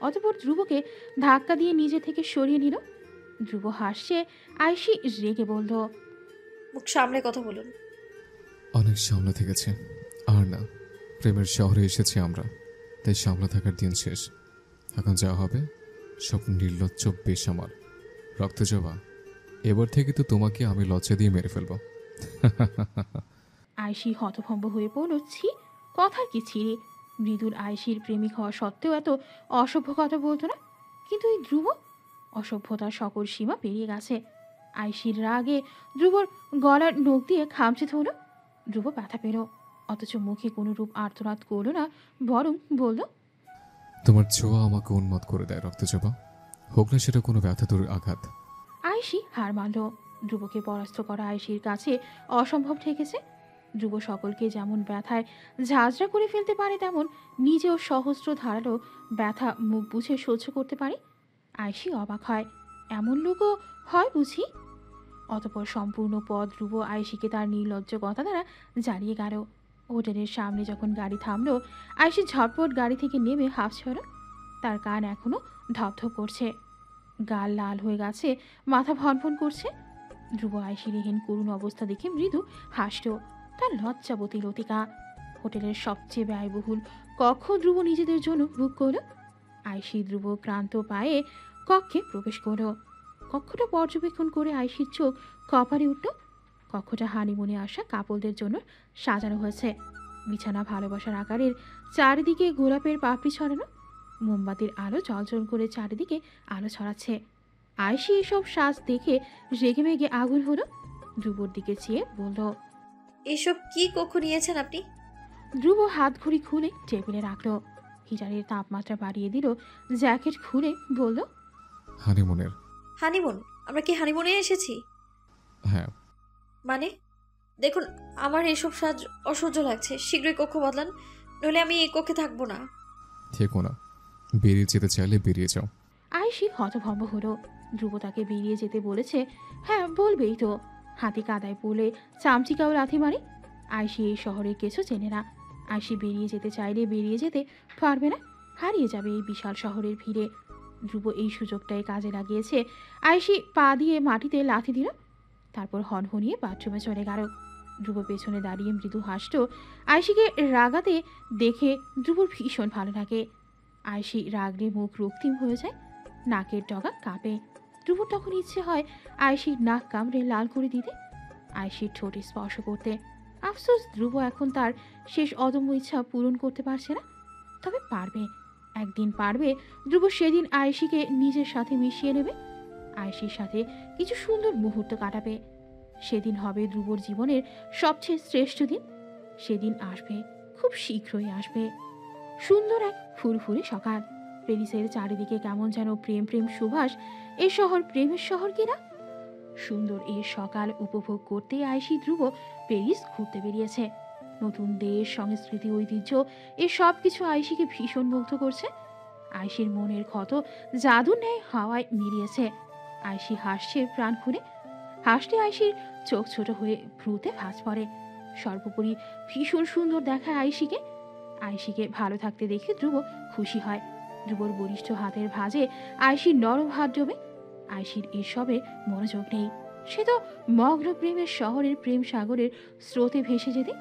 অতঃপর ধ্রুবকে ধাক্কা দিয়ে নিজে থেকে সরিয়ে নিল। ধ্রুব হাসছে। আয়ুষী রেগে বলল, মুখ সামলে কথা বলুন। অনেক সামনে থেকেছে, আর না, প্রেমের শহরে এসেছি আমরা, তাই সামলা থাকার দিন শেষ। এখন যা হবে সব নির্লজ্জ বেসামাল রক্তজবা। এবার থেকে তো তোমাকে আমি লজ্জা দিয়ে মেরে ফেলবো। আয়ুষী হতভম্ব হয়ে পড়ল। ছি, কথার কি ছিঁড়ে! মৃদুর আয়ুষীর প্রেমিক হওয়া সত্ত্বেও এত অসভ্য কথা বলতো না, কিন্তু এই ধ্রুব অসভ্যতার সকল সীমা পেরিয়ে গেছে। আয়ুষীর রাগে ধ্রুবর গলার নখ দিয়ে খামচে ধরল। ধ্রুব ব্যথা পেল, অথচ মুখে কোনো রূপ আর্তনাদ করল না, বরং বলল, তোমার ছোঁয়া আমাকে উন্মাদ করে দেয় রক্তজবা, হোক না সেটা কোনো ব্যথাতুর আঘাত। আয়ুষী হার মানল। ধ্রুবকে পরাস্ত করা আয়ুষীর কাছে অসম্ভব ঠেকেছে। ধ্রুব সকলকে যেমন ব্যথায় ঝাঁঝরা করে ফেলতে পারে, তেমন নিজেও সহস্র ধারালো ব্যথা মুখ বুঝে সহ্য করতে পারে। আয়ুষী অবাক হয়, এমন লোকও হয় বুঝি। অতপর সম্পূর্ণ পথ ধ্রুব আয়ুষীকে তার নির্লজ্জ কথা দ্বারা জ্বালিয়ে গেল। হোটেলের সামনে যখন গাড়ি থামলো, আয়ুষী ঝটপট গাড়ি থেকে নেমে হাফ ছড়ল। তার কান এখনো ধপধপ করছে, গাল লাল হয়ে গেছে, মাথা ভনভন করছে। ধ্রুব আয়ুষীর এহেন করুণ অবস্থা দেখে মৃদু হাসল। তার লজ্জাবতী লতিকা। হোটেলের সবচেয়ে ব্যয়বহুল কক্ষ ধ্রুব নিজেদের জন্য বুক করল। আয়ুষী ধ্রুব ক্লান্ত পায়ে কক্ষে প্রবেশ করল। কক্ষটা পর্যবেক্ষণ করে আয়ুষীর চোখ কপালে উঠল। কক্ষটা হানিমুনে আসা কাপলদের জন্য সাজানো হয়েছে। বিছানা ভালোবাসার আকারের, চারিদিকে গোলাপের পাপড়ি ছড়ানো, মোমবাতির আলো জ্বলজ্বল করে চারিদিকে আলো ছড়াচ্ছে। আয়ুষী এসব সাজ দেখে রেগে মেগে আগুন হলো। ধ্রুবর দিকে চেয়ে বলল, এসব কি কক্ষ নিয়েছেন আপনি? ধ্রুব হাত ঘড়ি খুলে টেবিলে রাখলো, হিটারের তাপমাত্রা বাড়িয়ে দিল, জ্যাকেট খুলে বলল, হানিমুনের। হানিমুন? আমরা কি হানিমুনে এসেছি? হ্যাঁ। মানে? দেখুন, আমার এসব সাজ অসহ্য লাগছে, শীঘ্রই কক্ষ বদলান, নইলে আমি এই কক্ষে থাকবো না। থেকো না, বেরিয়ে যেতে চাইলে বেরিয়ে যাও। আয়ুষী হতভম্ব হলো। ধ্রুব তাকে বেরিয়ে যেতে বলেছে, হ্যাঁ বলবেই তো। হাতি কাদায় পড়লে চামচিকাও লাথি মারে। আয়ুষী এই শহরের কিছু চেনে না। আয়ুষী বেরিয়ে যেতে চাইলে বেরিয়ে যেতে পারবে না, হারিয়ে যাবে এই বিশাল শহরের ভিড়ে। ধ্রুব এই সুযোগটাই কাজে লাগিয়েছে। আয়ুষী পা দিয়ে মাটিতে লাথি দিল, তারপর হনহনিয়ে বাথরুমে চলে গেল। ধ্রুব পেছনে দাঁড়িয়ে মৃদু হাসল। আয়ুষীকে রাগাতে দেখে ধ্রুবর ভীষণ ভালো লাগে। আয়ুষী রাগলে মুখ রক্তিম হয়ে যায়, নাকের ডগা কাঁপে। ধ্রুবর তখন ইচ্ছে হয় আয়ুষীর নাক কামড়ে লাল করে দিতে, আয়ুষীর ঠোঁটে স্পর্শ করতে। আফসোস ধ্রুব এখন তার শেষ অদম্য ইচ্ছা পূরণ করতে পারছে না। তবে পারবে, একদিন পারবে। ধ্রুব সেদিন আয়ুষীকে নিজের সাথে মিশিয়ে নেবে, আয়ুষীর সাথে কিছু সুন্দর মুহূর্ত কাটাবে। সেদিন হবে ধ্রুবর জীবনের সবচেয়ে শ্রেষ্ঠ দিন। সেদিন আসবে, খুব শীঘ্রই আসবে। সুন্দর এক ফুরফুরে সকাল। প্যারিসের চারিদিকে কেমন যেন প্রেম প্রেম সুবাস। এ শহর প্রেমের শহর কিনা। সুন্দর এ সকাল উপভোগ করতে আয়ুষী ধ্রুব প্যারিস ঘুরতে বেরিয়েছে। নতুন দেশ, সংস্কৃতি, ঐতিহ্য, এ সব কিছু আয়ুষীকে ভীষণ মুগ্ধ করছে। আয়ুষীর মনের ক্ষত জাদুর ন্যায় হাওয়ায় মিলিয়েছে। আয়ুষী হাসছে প্রাণ খুলে। হাসলে আয়ুষীর চোখ ছোট হয়ে ভ্রুতে ভাঁজ পড়ে। সর্বোপরি ভীষণ সুন্দর দেখায় আয়ুষীকে। আয়ুষীকে ভালো থাকতে দেখে ধ্রুব খুশি হয়। ধ্রুবর বলিষ্ঠ হাতের ভাঁজে আয়ুষীর নরম হাত ডোবে। আয়ুষীর এসবে মনোযোগ নেই। সে তো মগ্ন প্রেমের শহরের প্রেম সাগরের স্রোতে ভেসে যেতে,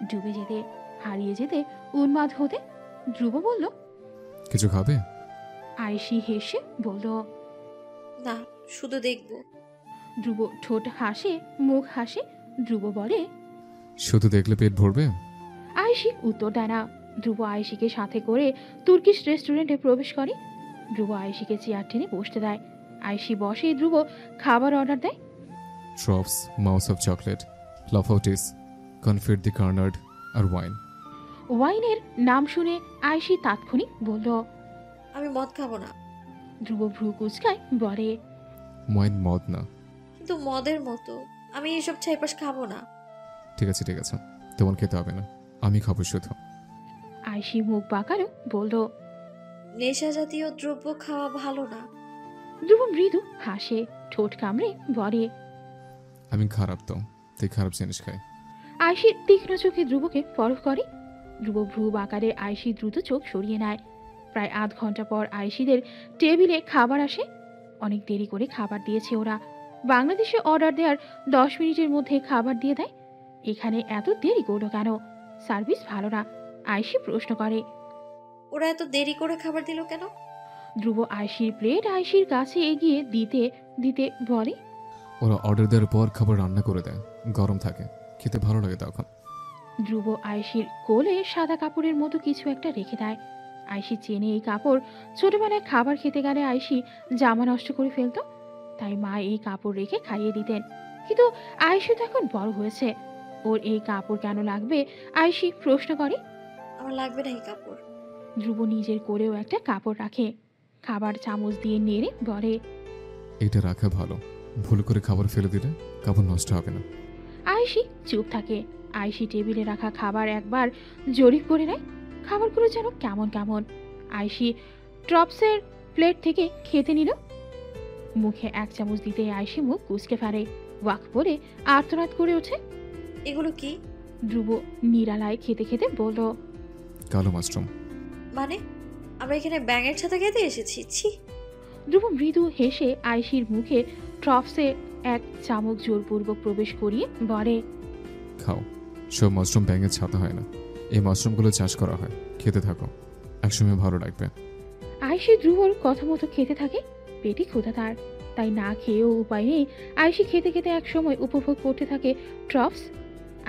ডুবে যেতে, হারিয়ে যেতে, উন্মাদ হতে। ধ্রুব বলল, কিছু খাবে? আয়ুষী হেসে বলল, না, শুধু দেখবো। ধ্রুব ঠোঁট হাসে, মুখ হাসে। ধ্রুব বলে, শুধু দেখলে পেট ভরবে? আয়ুষী উত্তর দেয় না। ধ্রুব আয়ুষীকে সাথে করে তুর্কিশ রেস্টুরেন্টে প্রবেশ করে। ধ্রুব আয়ুষীকে চেয়ার টেনে বসতে দেয়। আয়ুষী বসে, ধ্রুব খাবার অর্ডার দেয়। ড্রপস মাউস অফ চকলেট, লাফাউটিস, কনফিট দি কার্নার্ড আর ওয়াইন। ওয়াইনের নাম শুনে আয়েশি তাৎক্ষণিক বলল। আমি মদ খাবো না। ধ্রুব ভ্রু কুচকায় বলে। ওয়াইন মদ না। কিন্তু মদের মতো। আমি এসব ছাইপাশ খাবো না। ঠিক আছে ঠিক আছে, তোমার খেতে হবে না, আমি খাবো শুধু। আয়েশি মুখ বাঁকালো বলল। নেশা জাতীয় দ্রব্য খাওয়া ভালো না। ধ্রুব মৃদু হাসে, ঠোঁট কামড়ে বলে। আমি খারাপ তো, তাই খারাপ জিনিস খাই। আয়েশি তীক্ষ্ণ চোখে ধ্রুবকে পরখ করে। ধ্রুব ভ্রু বাঁকারে আয়েশি দ্রুত চোখ সরিয়ে নেয়। প্রায় আধ ঘন্টা পর আয়েশিদের টেবিলে খাবার আসে। অনেক দেরি করে খাবার দিয়েছে ওরা। বাংলাদেশে অর্ডার দেওয়ার 10 মিনিটের মধ্যে খাবার দিয়ে দেয়। এখানে এত দেরি করলো কেন? সার্ভিস ভালো না? আয়েশি প্রশ্ন করে। ওরা এত দেরি করে খাবার দিল কেন? ধ্রুব আয়েশির প্লেট আয়েশির কাছে এগিয়ে দিতে দিতে বলে। ওরা অর্ডার দেওয়ার পর খাবার রান্না করে দেয়, গরম থাকে, খেতে ভালো লাগে তখন। ধ্রুব আয়েশির কোলে সাদা কাপড়ের মতো কিছু একটা রেখে দেয়। আয়েশি চেনে এই কাপড়। ছোটবেলায় খাবার খেতে গেলে আয়েশি জামা নষ্ট করে ফেলত, তাই মা এই কাপড় রেখে খাইয়ে দিতেন। কিন্তু আয়েশি তো এখন বড় হয়েছে, ওর এই কাপড় কেন লাগবে? আয়েশি প্রশ্ন করে। আমার লাগবে না এই কাপড়। ধ্রুব নিজের কোলেও একটা কাপড় রাখে, খাবার চামচ দিয়ে নেড়ে বলে। এটা রাখা ভালো, ভুল করে খাবার ফেলে দিলে কাপড় নষ্ট হবে না। আয়েশি চুপ থাকে। আয়েশি টেবিলে রাখা খাবার একবার জরিপ করে নেয়। খাবারগুলো যেন কেমন কেমন। আয়েশি ট্রপসের প্লেট থেকে খেতে নিল। মুখে 1 চামচ দিতে আয়েশি মুখ কুঁচকে ফেলে, ওয়াক বলে আর্তনাদ করে ওঠে। এগুলো কি? ধ্রুব নিরালায় খেতে খেতে বলল। কালো মাশরুম। মানে আমরা এখানে ব্যাঙের ছাতা খেতে এসেছি? ছি। ধ্রুব মৃদু হেসে আয়েশির মুখে ট্রপসে 1 চামচ জোরপূর্বক প্রবেশ করিয়ে বলে। খাও, সব মাশরুম ব্যাঙের ছাতা হয় না, এই মাশরুমগুলো চাষ করা হয়, খেতে থাকো, একসময় ভালো লাগবে। আয়েশি ধ্রুবর কথা মতো খেতে থাকে। পেটে ক্ষুধা তার, তাই না খেয়েও উপায় নেই। আয়েশি খেতে খেতে এক সময় উপভোগ করতে থাকে ট্রপস।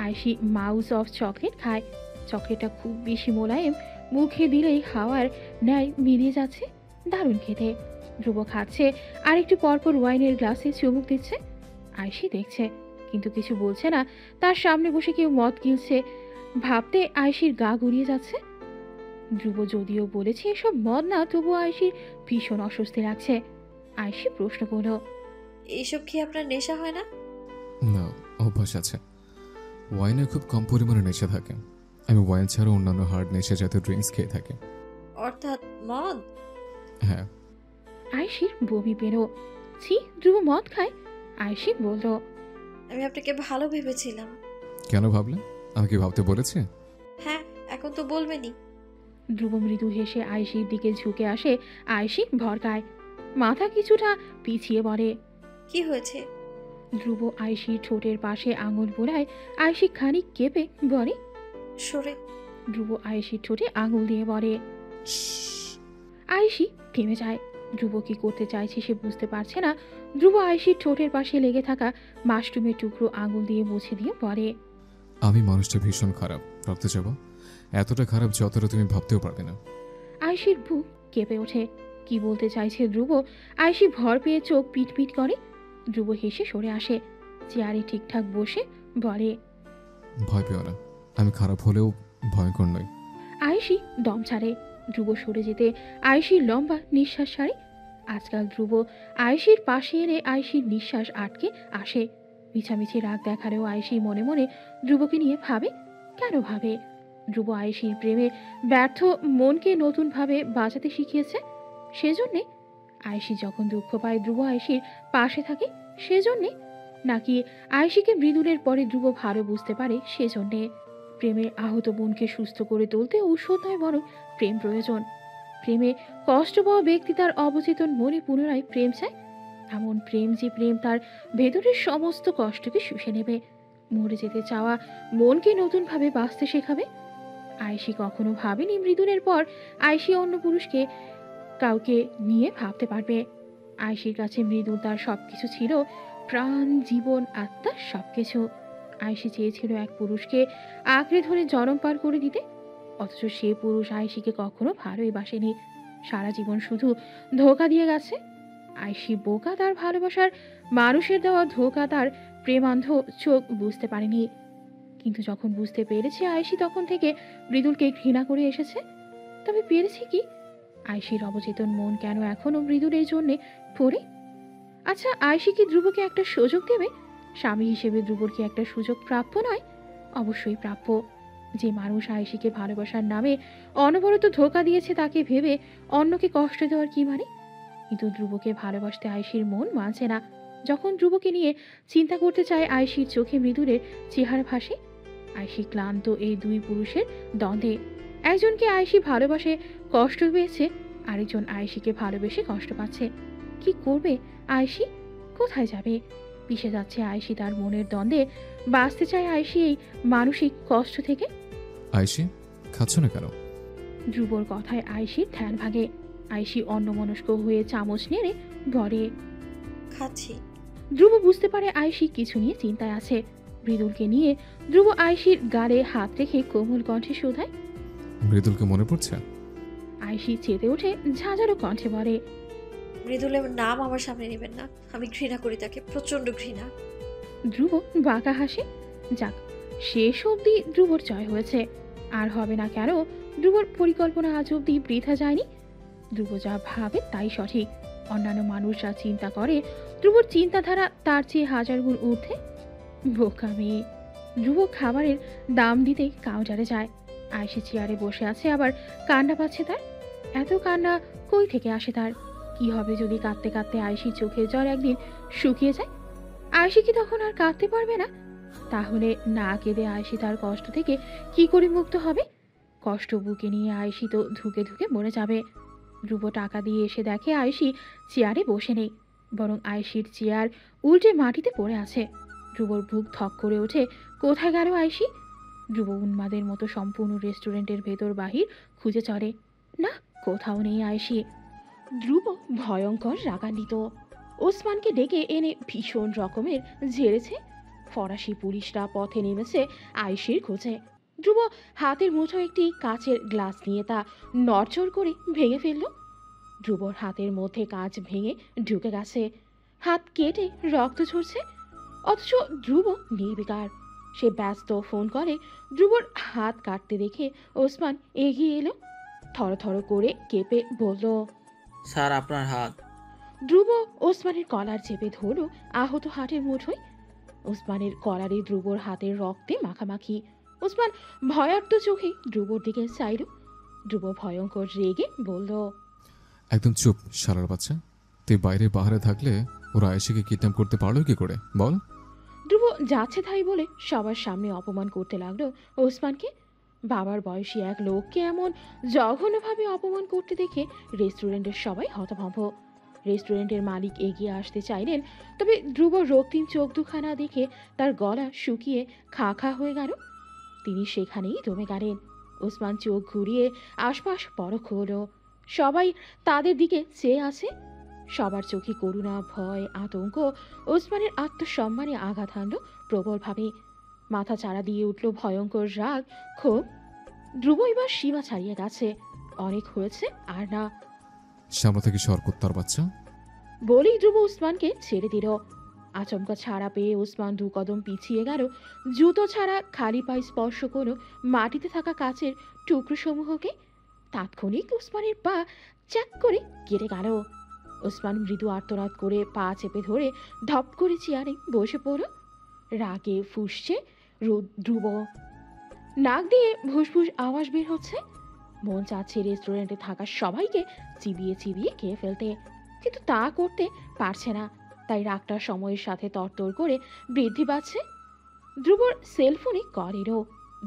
আয়েশি মাউস অফ চকলেট খায়। চকলেটটা খুব বেশি মোলায়েম, মুখে দিলেই হাওয়ার ন্যায় মিলিয়ে যাচ্ছে, দারুণ খেতে। ধ্রুব খাচ্ছে আর একটু পরপর ওয়াইনের গ্লাসে চুমুক দিচ্ছে। আয়েশি দেখছে কিন্তু কিছু বলছে না। তার সামনে বসে কেউ মদ গিলছে ভাবতে আয়েশির গা গুড়িয়ে যাচ্ছে। ধ্রুব যদিও বলেছে এসব মদ না, তবুও আয়েশির ভীষণ অস্বস্তি লাগছে। আয়েশি প্রশ্ন করল। এইসব খেয়ে আপনার নেশা হয় না? না, অভ্যাস আছে। ওয়াইনে খুব কম পরিমাণে নেশা থাকে। আমি ওয়াইন ছাড়া অন্যান্য হার্ড নেশা জাতীয় ড্রিঙ্কস খেয়ে থাকি। অর্থাৎ মদ? হ্যাঁ। আয়েশির বমি পেল। ছি, ধ্রুব মদ খায়? আয়েশি বলল। আমি আপনাকে ভালো ভেবেছিলাম। কেন ভাবলে? আমাকে ভাবতে বলেছে? হ্যাঁ, এখন তো বলবেনই। ধ্রুব মৃদু হেসে আয়েশির দিকে ঝুঁকে আসে। আয়েশি ভরকায়, মাথা কিছুটা পিছিয়ে বলে। কি হয়েছে? ধ্রুব আয়েশির ঠোঁটের পাশে আঙুল বোলায়। আয়েশি খানিক কেঁপে বলে। সরে। ধ্রুব আয়েশির ঠোঁটে আঙুল দিয়ে বলে। শ্শ্। আয়েশি থেমে যায়। ধ্রুব কি করতে চাইছে সে বুঝতে পারছে না। ধ্রুব আয়েশির ঠোঁটের পাশে লেগে থাকা মাশরুমের টুকরো আঙুল দিয়ে মুছে দিয়ে বলে। আমি মানুষটা ভীষণ খারাপ, রক্ত যাবো, এতটা খারাপ যতটা তুমি ভাবতেও পারবে না। আয়েশির বুক কেঁপে ওঠে। কি বলতে চাইছে ধ্রুব? আয়েশি ভর পেয়ে চোখ পিট পিট করে। ধ্রুব হেসে সরে আসে, চেয়ারে ঠিকঠাক বসে বলে। ভয় পেও না, আমি খারাপ হলেও ভয়ঙ্কর নই। আয়েশি দম ছাড়ে। ধ্রুব সরে যেতে আয়েশির লম্বা নিঃশ্বাস ছাড়ে। আজকাল ধ্রুব আয়েশির পাশে এলে আয়েশির নিঃশ্বাস আটকে আসে। মিছামিছি রাগ দেখালেও আয়েশি মনে মনে ধ্রুবকে নিয়ে ভাবে। কেন ভাবে? ধ্রুব আয়েশির প্রেমে ব্যর্থ মনকে নতুনভাবে বাঁচাতে শিখিয়েছে, সেজন্যে। আয়েশি যখন দুঃখ পায় ধ্রুব আয়েশির পাশে থাকে, সেজন্যে। নাকি আয়েশিকে মৃদুলের পরে ধ্রুব ভালো বুঝতে পারে, সেজন্যে। প্রেমের আহত মনকে সুস্থ করে তুলতে ঔষধ নয়, বরং প্রেম প্রয়োজন। প্রেমে কষ্ট পাওয়া ব্যক্তি তার অবচেতন মনে পুনরায় প্রেম চায়। এমন প্রেম যে প্রেম তার ভেতরের সমস্ত কষ্টকে শুষে নেবে, মরে যেতে চাওয়া মনকে নতুনভাবে বাঁচতে শেখাবে। আয়েশি কখনো ভাবেনি মৃদুলের পর আয়েশি অন্য পুরুষকে কাউকে নিয়ে ভাবতে পারবে। আয়েশির কাছে মৃদুল তার সবকিছু ছিল, প্রাণ, জীবন, আত্মা, সবকিছু। আয়েশি চেয়েছিল এক পুরুষকে আঁকড়ে ধরে জনম পার করে দিতে, অথচ সে পুরুষ আয়েশিকে কখনো ভালোই বাসেনি। সারা জীবন শুধু ধোঁকা দিয়ে গেছে। আয়েশি বোকা, তার ভালোবাসার মানুষের দেওয়া ধোঁকা তার প্রেমান্ধ চোখ বুঝতে পারেনি, কিন্তু যখন বুঝতে পেরেছে আয়েশি তখন থেকে মৃদুলকে ঘৃণা করে এসেছে, তবে পেরেছে কি? আয়েশির অবচেতন মন কেন এখনো মৃদুলের জন্যে পড়ে? আচ্ছা, আয়েশি কি ধ্রুবকে একটা সুযোগ দেবে? স্বামী হিসেবে ধ্রুবর কি একটা সুযোগ প্রাপ্য নয়? অবশ্যই প্রাপ্য। যে মানুষ আয়েশিকে ভালোবাসার নামে অনবরত ধোঁকা দিয়েছে তাকে ভেবে অন্যকে কষ্ট দেওয়ার কি মানে? কিন্তু ধ্রুবকে ভালোবাসতে আয়েশির মন মানছে না। যখন ধ্রুবকে নিয়ে চিন্তা করতে চায় আয়েশির চোখে মৃদুলের চেহারা ভাসে। আয়েশি ক্লান্ত এই দুই পুরুষের দ্বন্দ্বে। একজনকে আয়েশি ভালোবাসে কষ্ট পেয়েছে, আরেকজন আয়েশিকে ভালোবেসে কষ্ট পাচ্ছে। কি করবে আয়েশি? কোথায় যাবে? পিষে যাচ্ছে আয়েশি তার মনের দ্বন্দ্বে। বাঁচতে চায় আয়েশি এই মানসিক কষ্ট থেকে। আয়েশি, খাচ্ছ না কেন? ধ্রুবর কথায় আয়েশির ধ্যান ভাগে। আয়েশি অন্যমনস্ক হয়ে চামচ নেড়ে বলে। খাচ্ছি। ধ্রুব বুঝতে পারে আয়েশি কিছু নিয়ে চিন্তায় আছে। মৃদুলকে নিয়ে ধ্রুব আয়েশির গালে হাত রেখে কোমল কণ্ঠে শোধায়। মৃদুলকে মনে পড়ছে? আয়েশি চেতে উঠে ঝাঁঝালো কণ্ঠে বলে। মৃদুলের নাম আমার সামনে নেবেন না, আমি ঘৃণা করি তাকে, প্রচন্ড ঘৃণা। ধ্রুব বাঁকা হাসে। যাক, শেষ অবধি ধ্রুবর জয় হয়েছে। আর হবে না কেন? ধ্রুবর পরিকল্পনা আজ অবধি বৃথা যায়নি। ধ্রুব যা ভাবে তাই সঠিক। অন্যান্য মানুষ যা চিন্তা করে ধ্রুবর চিন্তাধারা তার চেয়ে হাজার গুণ ঊর্ধ্বে। বোকা মেয়ে। ধ্রুব খাবারের দাম দিতে কাউন্টারে যায়। আয়েশি চেয়ারে বসে আছে, আবার কান্না পাচ্ছে তার। এত কান্না কই থেকে আসে তার? কি হবে যদি কাঁদতে কাঁদতে আয়েশির চোখের জল একদিন শুকিয়ে যায়? আয়েশি কি তখন আর কাঁদতে পারবে না? তাহলে না কেঁদে আয়েশি তার কষ্ট থেকে কি করে মুক্ত হবে? কষ্ট বুকে নিয়ে আয়েশি তো ধুকে ধুকে মরে যাবে। ধ্রুব টাকা দিয়ে এসে দেখে আয়েশি চেয়ারে বসে নেই, বরং আয়েশির চেয়ার উল্টে মাটিতে পড়ে আছে। ধ্রুবর বুক ধক করে ওঠে। কোথায় গেল আয়েশি? ধ্রুব উন্মাদের মতো সম্পূর্ণ রেস্টুরেন্টের ভেতর বাহির খুঁজে চড়ে। না, কোথাও নেই আয়েশি। ধ্রুব ভয়ঙ্কর রাগান্বিত। ওসমানকে ডেকে এনে ভীষণ রকমের ঝেড়েছে। ফরাসি পুলিশরা পথে নেমেছে আয়েশির খোঁজে। ধ্রুব হাতের মুঠো একটি কাচের গ্লাস নিয়ে তা নড়চড় করে ভেঙে ফেলল। ধ্রুবর হাতের মধ্যে কাঁচ ভেঙে ঢুকে গেছে। হাত কেটে রক্ত ঝরছে, অথচ ধ্রুব নির্বিকার। সে ব্যস্ত ফোন করে। ধ্রুবর হাত কাটতে দেখে ওসমান এগিয়ে এলো। থরথর করে কেঁপে বলল। স্যার, আপনার হাত। ধ্রুব ওসমানের কলার চেপে ধরল আহত হাতের মুঠোয়। ওসমানের কলারে ধ্রুবর হাতের রক্তে মাখামাখি। ওসমান ভয়ার্ত চোখে ধ্রুবর দিকে চাইল। ধ্রুব ভয়ঙ্কর রেগে বলল। একদম চুপ শালার বাচ্চা। তুই বাইরে পাহাড়ে থাকলে ওরা আয়েশিকে কিডন্যাপ করতে পারলো কি করে বল? ধ্রুব যাচ্ছে তাই বলে সবার সামনে অপমান করতে লাগলো ওসমানকে। বাবার বয়সী এক লোককে এমন জঘন্যভাবে অপমান করতে দেখে রেস্টুরেন্টের সবাই হতভম্ব। রেস্টুরেন্টের মালিক এগিয়ে আসতে চাইলেন, তবে ধ্রুব রক্তিম চোখ দুখানা দেখে তার গলা শুকিয়ে খা খা হয়ে গেল। তিনি সেখানেই দমে গেলেন। ওসমান চোখ ঘুরিয়ে আশপাশ পরখ হলো। সবাই তাদের দিকে চেয়ে আছে। সবার চোখে করুণা, ভয়, আতঙ্ক। ওসমানের আত্মসম্মানে আঘাত হানল প্রবলভাবে। মাথা চাড়া দিয়ে উঠল ভয়ঙ্কর রাগ, ক্ষোভ। ধ্রুব এবার সীমা ছাড়িয়ে গেছে। অনেক হয়েছে, আর না। সামনে থেকে সর কুত্তার বাচ্চা। বলেই ধ্রুব ওসমানকে ছেড়ে দিল। আচমকা ছাড়া পেয়ে ওসমান দু কদম পিছিয়ে গেল। জুতো ছাড়া খালি পায়ে স্পর্শ করল মাটিতে থাকা কাচের টুকরো সমূহকে। তাৎক্ষণিক ওসমানের পা চ্যাক করে কেটে গেল। ওসমান মৃদু আর্তনাদ করে পা চেপে ধরে ধপ করে চেয়ারে বসে পড়ল। রাগে ফুঁসছে ধ্রুব। নাক দিয়ে ভুসভুস আওয়াজ বের হচ্ছে। মন চাচ্ছে রেস্টুরেন্টে থাকা সবাইকে চিবিয়ে চিবিয়ে খেয়ে ফেলতে, কিন্তু তা করতে পারছে না। তাই রাগটা সময়ের সাথে তরতর করে বৃদ্ধি পাচ্ছে। ধ্রুবর সেলফোনে কল এলো।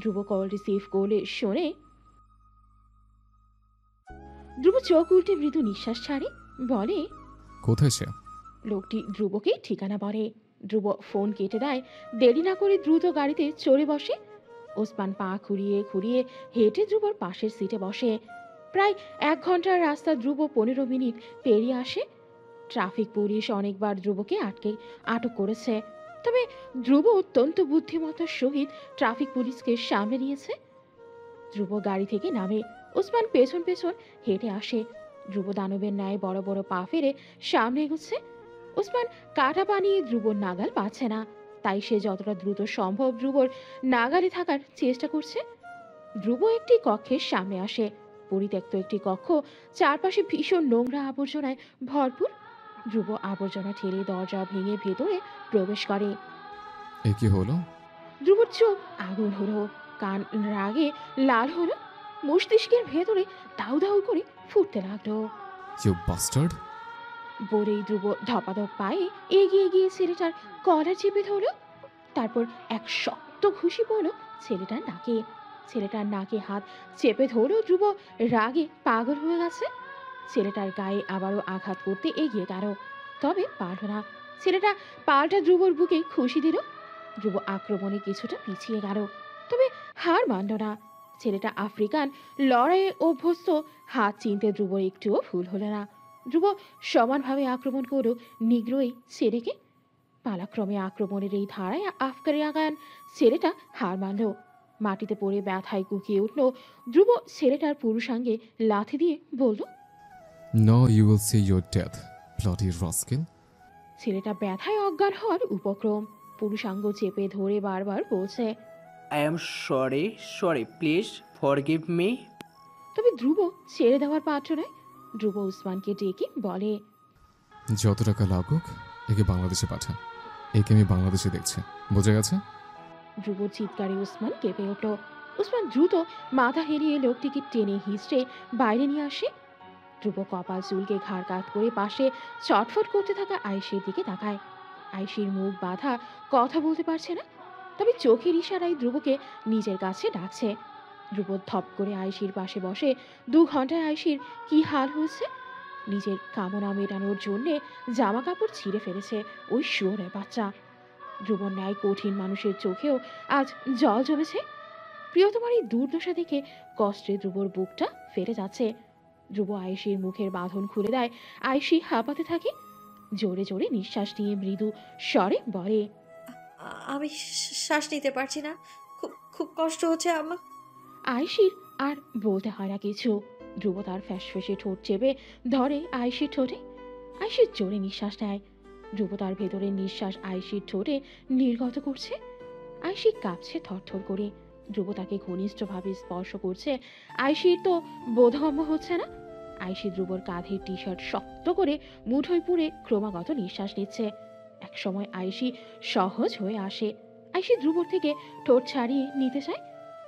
ধ্রুব কল রিসিভ করলে শোনে। ধ্রুব চোখ উল্টে মৃদু নিঃশ্বাস ছাড়ে, বলে। কোথায় সে? লোকটি ধ্রুবকে ঠিকানা বলে। ধ্রুব ফোন কেটে দেয়। দেরি না করে দ্রুত গাড়িতে চড়ে বসে। ওসমান পা খুঁড়িয়ে খুঁড়িয়ে হেঁটে ধ্রুবর পাশের সিটে বসে। প্রায় 1 ঘন্টার রাস্তা ধ্রুব 15 মিনিট পেরিয়ে আসে। ট্রাফিক পুলিশ অনেকবার ধ্রুবকে আটক করেছে, তবে ধ্রুব অত্যন্ত বুদ্ধিমত্তার সহিত ট্রাফিক পুলিশকে সামনে নিয়েছে। ধ্রুব গাড়ি থেকে নামে। ওসমান পেছন পেছন হেঁটে আসে। ধ্রুব দানবের ন্যায় বড় বড় পা ফেলে সামনে এগোচ্ছে। ওসমান কাটা বানিয়ে ধ্রুবর নাগাল পাচ্ছে না। তাই সে যতটা দ্রুত সম্ভব ধ্রুবর নাগালে থাকার চেষ্টা করছে। ধ্রুব একটি কক্ষের সামনে আসে। পরিত্যক্ত একটি কক্ষ, চারপাশে ভীষণ নোংরা আবর্জনায় ভরপুর। ধ্রুব আবর্জনা ঠেলে দরজা ভেঙে ভেতরে প্রবেশ করে। এ কি হলো? ধ্রুবর চোখ আগুন হলো, কান রাগে লাল হলো, মস্তিষ্কের ভেতরে দাউ দাউ করে ফুটতে লাগলো। You bastard! বলেই ধ্রুব ধপাধপ পায়ে এগিয়ে গিয়ে ছেলেটার কলার চেপে ধরল। তারপর এক শক্ত ঘুষি পড়ল ছেলেটার নাকে। ছেলেটার নাকে হাত চেপে ধরল ধ্রুব রাগে পাগল হয়ে গেছে। ছেলেটার গায়ে আবারও আঘাত করতে এগিয়ে গেল, তবে পারল না। ছেলেটা পাল্টা ধ্রুবর বুকে খুশি দিল। ধ্রুব আক্রমণে কিছুটা পিছিয়ে গেল, তবে হার মানল না। ছেলেটা আফ্রিকান লড়াইয়ে অভ্যস্ত, হাত চিনতে ধ্রুবর একটুও ভুল হলো না। ধ্রুব সমানভাবে আক্রমণ করল নিগ্রোই ছেলেকে। পালাক্রমে আক্রমণের এই ধারায় আফ্রিকান ছেলেটা হার মানল। মাটিতে পড়ে ব্যথায় কুকিয়ে উঠল। ধ্রুব ছেলেটার পুরুষাঙ্গে লাথি দিয়ে বলল, now you will see your death, bloody rascal. ছেলেটা ব্যথায় অজ্ঞান হওয়ার উপক্রম। পুরুষাঙ্গ চেপে ধরে বারবার বলছে, I am sorry, please forgive me. তবে ধ্রুব ছেড়ে দেওয়ার পাত্র নয়। ধ্রুব উসমানকে ডেকে বলে, যত টাকা লাগুক একে বাংলাদেশে পাঠা। একে আমি বাংলাদেশে দেখছি, বোঝা গেছে? ধ্রুবর চিৎকারে উসমান কেঁপে উঠল। উসমান দ্রুত মাথা হেরিয়ে লোকটিকে টেনে হিঁচড়ে বাইরে নিয়ে আসে। ধ্রুব কপাল চুলকে ঘাড় কাত করে পাশে চটফট করতে থাকা আয়েশির দিকে তাকায়। আয়েশির মুখ বাঁধা, কথা বলতে পারছে না, তবে চোখের ইশারায় ধ্রুবকে নিজের কাছে ডাকছে। ধ্রুব ধপ করে আয়েশির পাশে বসে। 2 ঘন্টায় আয়েশির কি হাল হয়েছে! নিজের কামনা মেটানোর জন্যে জামা কাপড় ছিঁড়ে ফেলেছে ওই শুয়োরের বাচ্চা। ধ্রুবর ন্যায় কঠিন মানুষের চোখেও আজ জল জমেছে। প্রিয়তমার এই দুর্দশা দেখে কষ্টে ধ্রুবর বুকটা ফেটে যাচ্ছে। ধ্রুব আয়েশির মুখের বাঁধন খুলে দেয়। আয়েশি হাঁপাতে থাকে। জোরে জোরে নিঃশ্বাস নিয়ে মৃদু স্বরে বলে, আমি শ্বাস নিতে পারছি না, খুব খুব কষ্ট হচ্ছে আমার। আয়েশির আর বলতে হয় না কিছু। ধ্রুব তার ফ্যাসফেসে ঠোঁট চেপে ধরে আয়েশির ঠোঁটে। আয়েশির জোরে নিঃশ্বাস নেয়। ধ্রুব তার ভেতরের নিঃশ্বাস আয়েশির ঠোঁটে নির্গত করছে। আয়েশি কাঁপছে থরথর করে। ধ্রুব তাকে ঘনিষ্ঠভাবে স্পর্শ করছে। আয়েশির তো বোধগম্য হচ্ছে না। আয়েশি ধ্রুবর কাঁধের টি শার্ট শক্ত করে মুঠোয় পুরে ক্রমাগত নিঃশ্বাস নিচ্ছে। একসময় আয়েশি সহজ হয়ে আসে। আয়েশি ধ্রুবর থেকে ঠোঁট ছাড়িয়ে নিতে চায়,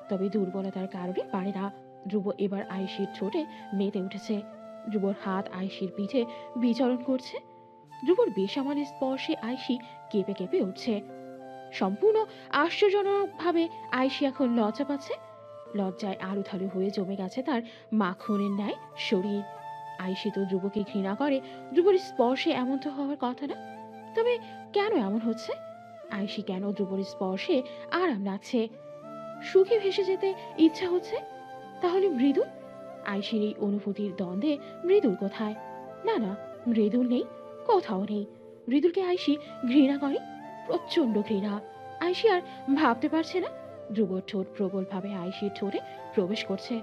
তবে দুর্বলতার কারণে পারে না। ধ্রুব এবার আয়েশির ঠোঁটে মেতে উঠেছে। ধ্রুবর হাত আয়েশির পিঠে বিচরণ করছে। ধ্রুবর বেসামান্য স্পর্শে আয়েশি কেঁপে কেঁপে উঠছে। সম্পূর্ণ আশ্চর্যজনকভাবে আয়েশি এখন লজ্জা পাচ্ছে। লজ্জায় আলুথালু হয়ে জমে গেছে তার মাখনের ন্যায় শরীর। আয়েশি তো ধ্রুবকে ঘৃণা করে। ধ্রুবর স্পর্শে এমন তো হওয়ার কথা না, তবে কেন এমন হচ্ছে? আয়েশি কেন ধ্রুবর স্পর্শে আরাম লাগছে, সুখে ভেসে যেতে ইচ্ছা হচ্ছে? তাহলে মৃদুল? আয়েশির এই অনুভূতির দ্বন্দ্বে মৃদুল কোথায়? না না, মৃদুল নেই, কোথাও নেই। মৃদুলকে আয়েশি ঘৃণা করে, প্রচন্ড ঘৃণা। আয়েশি আর ভাবতে পারছে না। ধ্রুবর ঠোঁট প্রবলভাবে আয়েশির ঠোঁটে প্রবেশ করছে।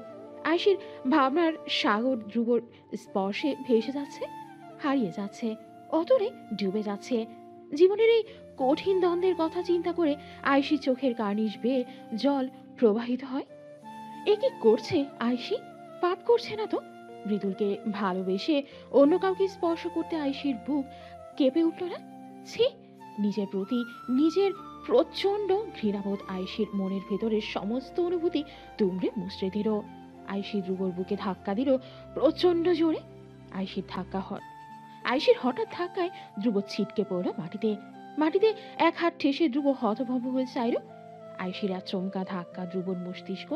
আয়েশির ভাবনার সাগর ধ্রুবর স্পর্শে ভেসে যাচ্ছে, হারিয়ে যাচ্ছে, অতরে ডুবে যাচ্ছে। জীবনের এই কঠিন দ্বন্দ্বের কথা চিন্তা করে আয়েশির চোখের কার্নিশ বেয়ে জল প্রবাহিত হয়। এ কি করছে আয়েশি? পাপ করছে না তো? মৃদুলকে ভালোবেসে অন্য কাউকে স্পর্শ করতে আয়েশির বুক কেঁপে উঠল না? ছি! নিজের প্রতি নিজের প্রচন্ড ঘৃণাবোধ আয়েশির মনের ভেতরের সমস্ত অনুভূতি দুমড়ে মুচড়ে দিল। আয়েশি ধ্রুবর বুকে ধাক্কা দিল প্রচন্ড জোরে। আয়েশির হঠাৎ ধাক্কায় ধ্রুব ছিটকে পড়ল মাটিতে। মাটিতে এক হাত ঠেসে ধ্রুব হতভম্ব হয়ে চাইল। আয়েশির আচমকা ধাক্কা ধ্রুবর মস্তিষ্ক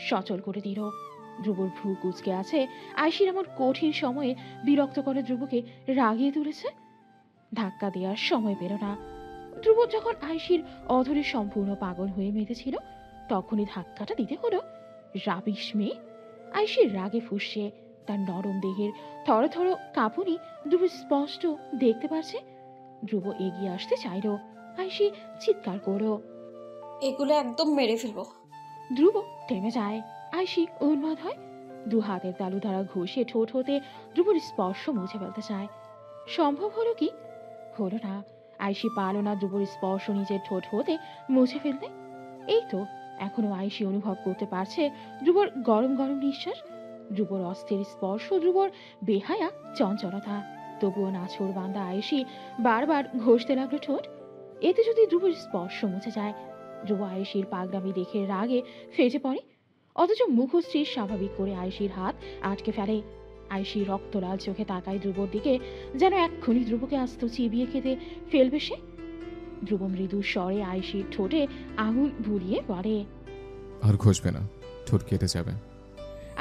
সচল করে দিল। ধ্রুবর ভ্রু কুঁচকে আছে। আয়েশির এমন কঠিন সময়ে বিরক্ত করে ধ্রুবকে রাগিয়ে তুলেছে। ধাক্কা দেওয়ার সময় পেল না। ধ্রুব যখন আয়েশির অধরে সম্পূর্ণ পাগল হয়ে মেতেছিল, তখনই ধাক্কাটা দিতে হলো। রাবিশ মেয়ে! আয়েশির রাগে ফুঁসছে। তার নরম দেহের থরথর কাঁপুনি ধ্রুব স্পষ্ট দেখতে পারছে। ধ্রুব এগিয়ে আসতে চাইল। আয়েশি চিৎকার করলো। এগুলো একদম মেরে ফেলবো। ধ্রুব থেমে যায়। আয়েশি উন্মাদ হয়। 2 হাতের তালু দ্বারা ঘষে ঠোঁট হতে ধ্রুবর স্পর্শ মুছে ফেলতে চায়। সম্ভব হলো কি? হলো না। আয়শি পারল না ধ্রুবর স্পর্শ নিজের ঠোঁট হতে মুছে ফেলতে। এই তো এখনো আয়শি অনুভব করতে পারছে ধ্রুবর গরম গরম নিঃশ্বাস, ধ্রুবর অস্থির স্পর্শ, ধ্রুবর বেহায়া চঞ্চলতা। তবুও নাছোড় বান্দা আয়শি বারবার ঘষতে লাগলো ঠোঁট। এতে যদি ধ্রুবর স্পর্শ মুছে যায়, ধ্রুব আয়শির পাগড়ামি দেখে রাগে ফেটে পড়ে, অথচ মুখশ্রী স্বাভাবিক করে আয়শির হাত আটকে ফেলে। আয়শি রক্তলাল চোখে তাকায় ধ্রুবর দিকে, যেন এক্ষুনি ধ্রুবকে আস্ত চিবিয়ে খেতে ফেলবে সে। ধ্রুব মৃদু স্বরে আয়শির ঠোঁটে আঙুল বুলিয়ে বলে, আর ঘষবে না, ঠোঁট কেটে যাবে।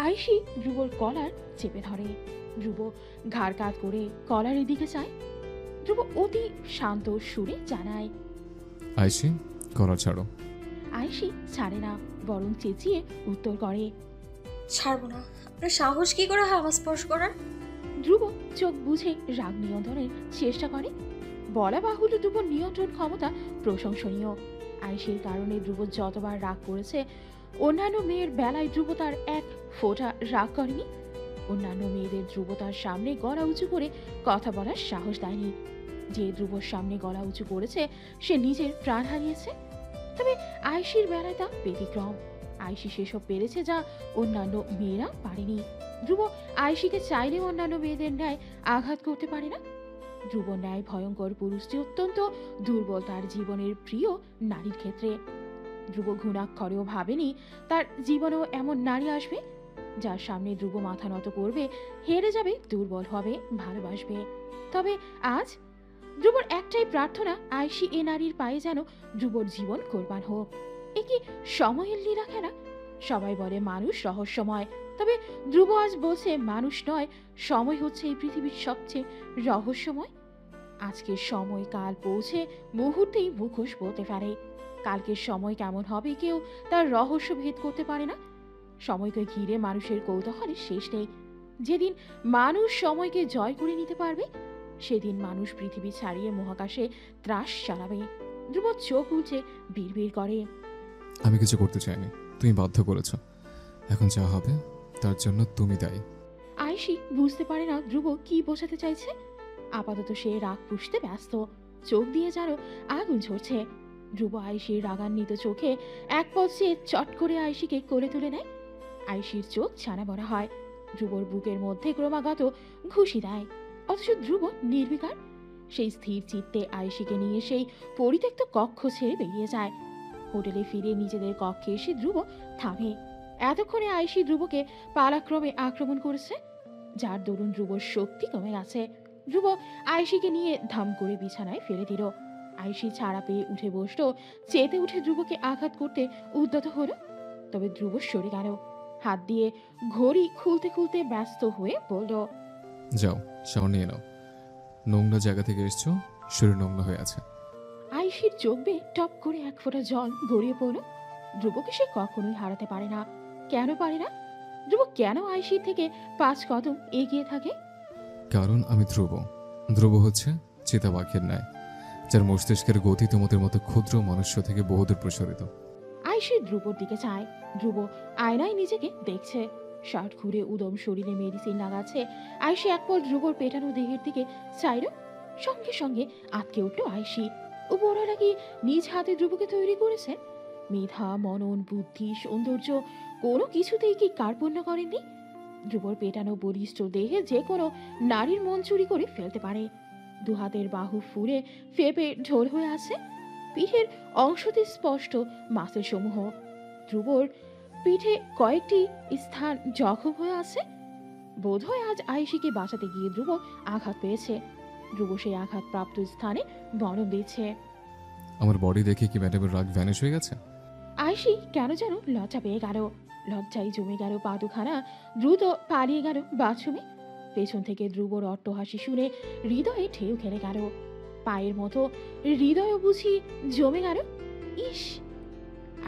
আয়শি ধ্রুবর কলার চেপে ধরে। ধ্রুব ঘাড় কাত করে কলারের দিকে চায়। ধ্রুব অতি শান্ত সুরে জানায়, আয়শি, কলার ছাড়ো। আয়শি ছাড়ে না, বরং চেঁচিয়ে উত্তর করে, ছাড়বো না। আপনার সাহস কি করে হয় আমার স্পর্শ করার? ধ্রুব চোখ বুঝে রাগ নিয়ন্ত্রণের চেষ্টা করে। বলা বাহুল্য ধ্রুবর নিয়ন্ত্রণ ক্ষমতা প্রশংসনীয়। আয়শির কারণে ধ্রুব যতবার রাগ করেছে, অন্যান্য মেয়ের বেলায় ধ্রুব তার এক ফোঁটা রাগ করেনি। অন্যান্য মেয়েদের ধ্রুব তার সামনে গলা উঁচু করে কথা বলার সাহস দেয়নি। যে ধ্রুবর সামনে গলা উঁচু করেছে, সে নিজের প্রাণ হারিয়েছে। তবে আয়শির বেলায় তা ব্যতিক্রম। আয়শি সেসব পেরেছে যা অন্যান্য মেয়েরা পারেনি। ধ্রুব আয়শিকে চাইলেও অন্যান্য মেয়েদের ন্যায় আঘাত করতে পারে না। ধ্রুব ন্যায় ভয়ঙ্কর পুরুষটি অত্যন্ত দুর্বল তার জীবনের প্রিয় নারীর ক্ষেত্রে। ধ্রুব ঘুণাক্ষরেও ভাবেনি তার জীবনেও এমন নারী আসবে যার সামনে ধ্রুব মাথা নত করবে, হেরে যাবে, দুর্বল হবে, ভালোবাসবে। তবে আজ ধ্রুবর একটাই প্রার্থনা, আয়শি এ নারীর পায়ে যেন ধ্রুবর জীবন কোরবান হোক। এ কি সময়ের লীলা খেলা? সবাই বলে মানুষ রহস্যময়, তবে ধ্রুব আজ বলছে মানুষ নয়, সময় হচ্ছে এই পৃথিবীর সবচেয়ে রহস্যময়। আজকের সময় কাল পৌঁছে মুহূর্তেই মুখোশ বলতে পারে। কালকের সময় কেমন হবে কেউ তার রহস্য ভেদ করতে পারে না। সময়কে ঘিরে মানুষের কৌতূহলের শেষ নেই। যেদিন মানুষ সময়কে জয় করে নিতে পারবে, সেদিন মানুষ পৃথিবী ছাড়িয়ে মহাকাশে ত্রাস চালাবে। ধ্রুব চোখ উঠে বিড়বিড় করে, আমি কিছু করতে চাইনি, তুমি বাধ্য করেছ। এখন যা হবে তার জন্য তুমি দায়ী। আয়শি বুঝতে পারে না ধ্রুব কি বোঝাতে চাইছে। আপাতত সে রাগ পুষতে ব্যস্ত, চোখ দিয়ে যেন আগুন ঝরছে। ধ্রুব আয়শির রাগান্বিত চোখে এক পল চেয়ে চট করে আয়শিকে কোলে তুলে নেয়। আয়শির চোখ ছানা বড়া হয়, ধ্রুবর বুকের মধ্যে ক্রমাগত ঘুষি দেয়। অথচ ধ্রুব নির্বিকার। সেই স্থির চিত্তে আয়শিকে নিয়ে সেই পরিত্যক্ত কক্ষ ছেড়ে বেরিয়ে যায়। হোটেলে ফিরে নিজেদের কক্ষে এসে ধ্রুব থামে। এতক্ষণে আয়শি ধ্রুবকে পালাক্রমে আক্রমণ করেছে, যার দরুন ধ্রুবর শক্তি কমে গেছে। ধ্রুব আয়শিকে নিয়ে ধাম করে বিছানায় ফেলে দিল। আয়শি ছাড়া পেয়ে উঠে বসল, চেতে উঠে ধ্রুবকে আঘাত করতে উদ্যত হলো। তবে ধ্রুব সরে গেল, হাত দিয়ে ঘড়ি খুলতে খুলতে ব্যস্ত হয়ে বলল, যাও, শাওয়ার নিয়ে নাও। নোংরা জায়গা থেকে এসছো, শরীর নোংরা হয়ে আছে। আয়শির চোখ বেয়ে টপ করে এক ফোঁটা জল গড়িয়ে পড়ল। ধ্রুবকে সে কখনোই হারাতে পারে না। কেন পারে না? ধ্রুব কেন আয়শির থেকে 5 কদম এগিয়ে থাকে? কারণ আমি ধ্রুব। ধ্রুব হচ্ছে চিতাবাঘের ন্যায়, যার মস্তিষ্কের গতি তোমাদের মতো ক্ষুদ্র মনুষ্য থেকে বহুদূর প্রসারিত। আয়শি ধ্রুবর দিকে চায়। ধ্রুব আয়নায় নিজেকে দেখছে, শার্ট ঘুরে উদম শরীরে মেডিসিন লাগাচ্ছে। আয়শি এক পল ধ্রুবর পেটানো দেহের দিকে চাইল, সঙ্গে সঙ্গে আটকে উঠল আয়শি। উপরওয়ালা কি নিজ হাতে ধ্রুবকে তৈরি করেছে? মেধা, মনন, বুদ্ধি, সৌন্দর্য কোনো কিছুতেই কি কার্পণ্য করেননি? ধ্রুবর পেটানো বলিষ্ঠ দেহে যে কোনো নারীর মন চুরি করে ফেলতে পারে। দুহাতের বাহু ফুলে ফেপে ঢোল হয়ে আছে, পিঠের অংশতে স্পষ্ট মাসের সমূহ। ধ্রুবর পিঠে কয়েকটি স্থান জখম হয়ে আছে। বোধহয় আজ আয়শিকে বাঁচাতে গিয়ে ধ্রুব আঘাত পেয়েছে। ধ্রুব সেই আঘাতপ্রাপ্ত স্থানে বনম দিচ্ছে। আমার বডি দেখে কি ম্যাডামের রাগ ভ্যানিশ হয়ে গেছে? আয়শি কেন যেন লজ্জা পেয়ে গেল। লজ্জায় জমে গেল পা দুখানা, দ্রুত পালিয়ে গেল বাথরুমে। পেছন থেকে ধ্রুবর অট্টহাসি শুনে হৃদয়ে ঢেউ খেলে গেল। পায়ের মতো হৃদয় বুঝি জমে গেল। ইস!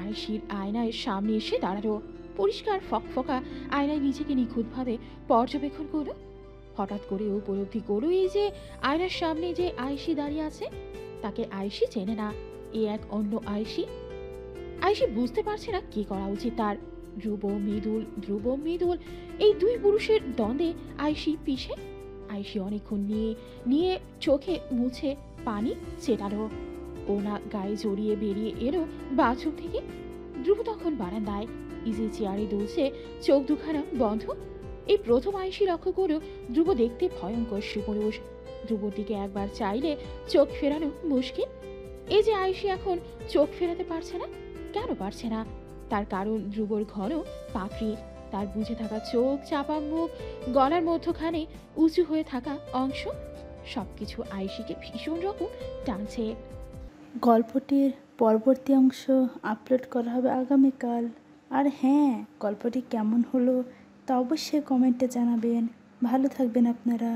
আয়শির আয়নায় সামনে এসে দাঁড়ালো। পরিষ্কার ফকফকা আয়নায় নিজেকে নিখুঁতভাবে পর্যবেক্ষণ করলো। হঠাৎ করে উপলব্ধি করলো এই যে আয়নার সামনে যে আয়শি দাঁড়িয়ে আছে, তাকে আয়শি চেনে না। এ এক অন্য আয়শি। আয়শি বুঝতে পারছে না কি করা উচিত তার। ধ্রুব মৃদুল এই দুই পুরুষের দ্বন্দ্বে আয়শি পিছে। আয়ুষী অনেকক্ষণ নিয়ে চোখে মুছে পানি চেটালো। ওনা গায়ে জড়িয়ে বেরিয়ে এলো বাথরুম থেকে। ধ্রুব তখন বারান্দায় ইজি চেয়ারে দুলছে, চোখ দুখানা বন্ধ। এই প্রথম আয়ুষী লক্ষ্য করল ধ্রুব দেখতে ভয়ঙ্কর সুপুরুষ। ধ্রুবর দিকে একবার চাইলে চোখ ফেরানো মুশকিল। এই যে আয়ুষী এখন চোখ ফেরাতে পারছে না, কেন পারছে না? তার কারণ ধ্রুবর ঘন পাপড়ি, তার বুঝে থাকা চোখ, চাপা মুখ, গলার মধ্যখানে উঁচু হয়ে থাকা অংশ, সবকিছু আয়ুষীকে ভীষণ রকম টানছে। গল্পটির পরবর্তী অংশ আপলোড করা হবে আগামীকাল। আর হ্যাঁ, গল্পটি কেমন হলো তা অবশ্যই কমেন্টে জানাবেন। ভালো থাকবেন আপনারা।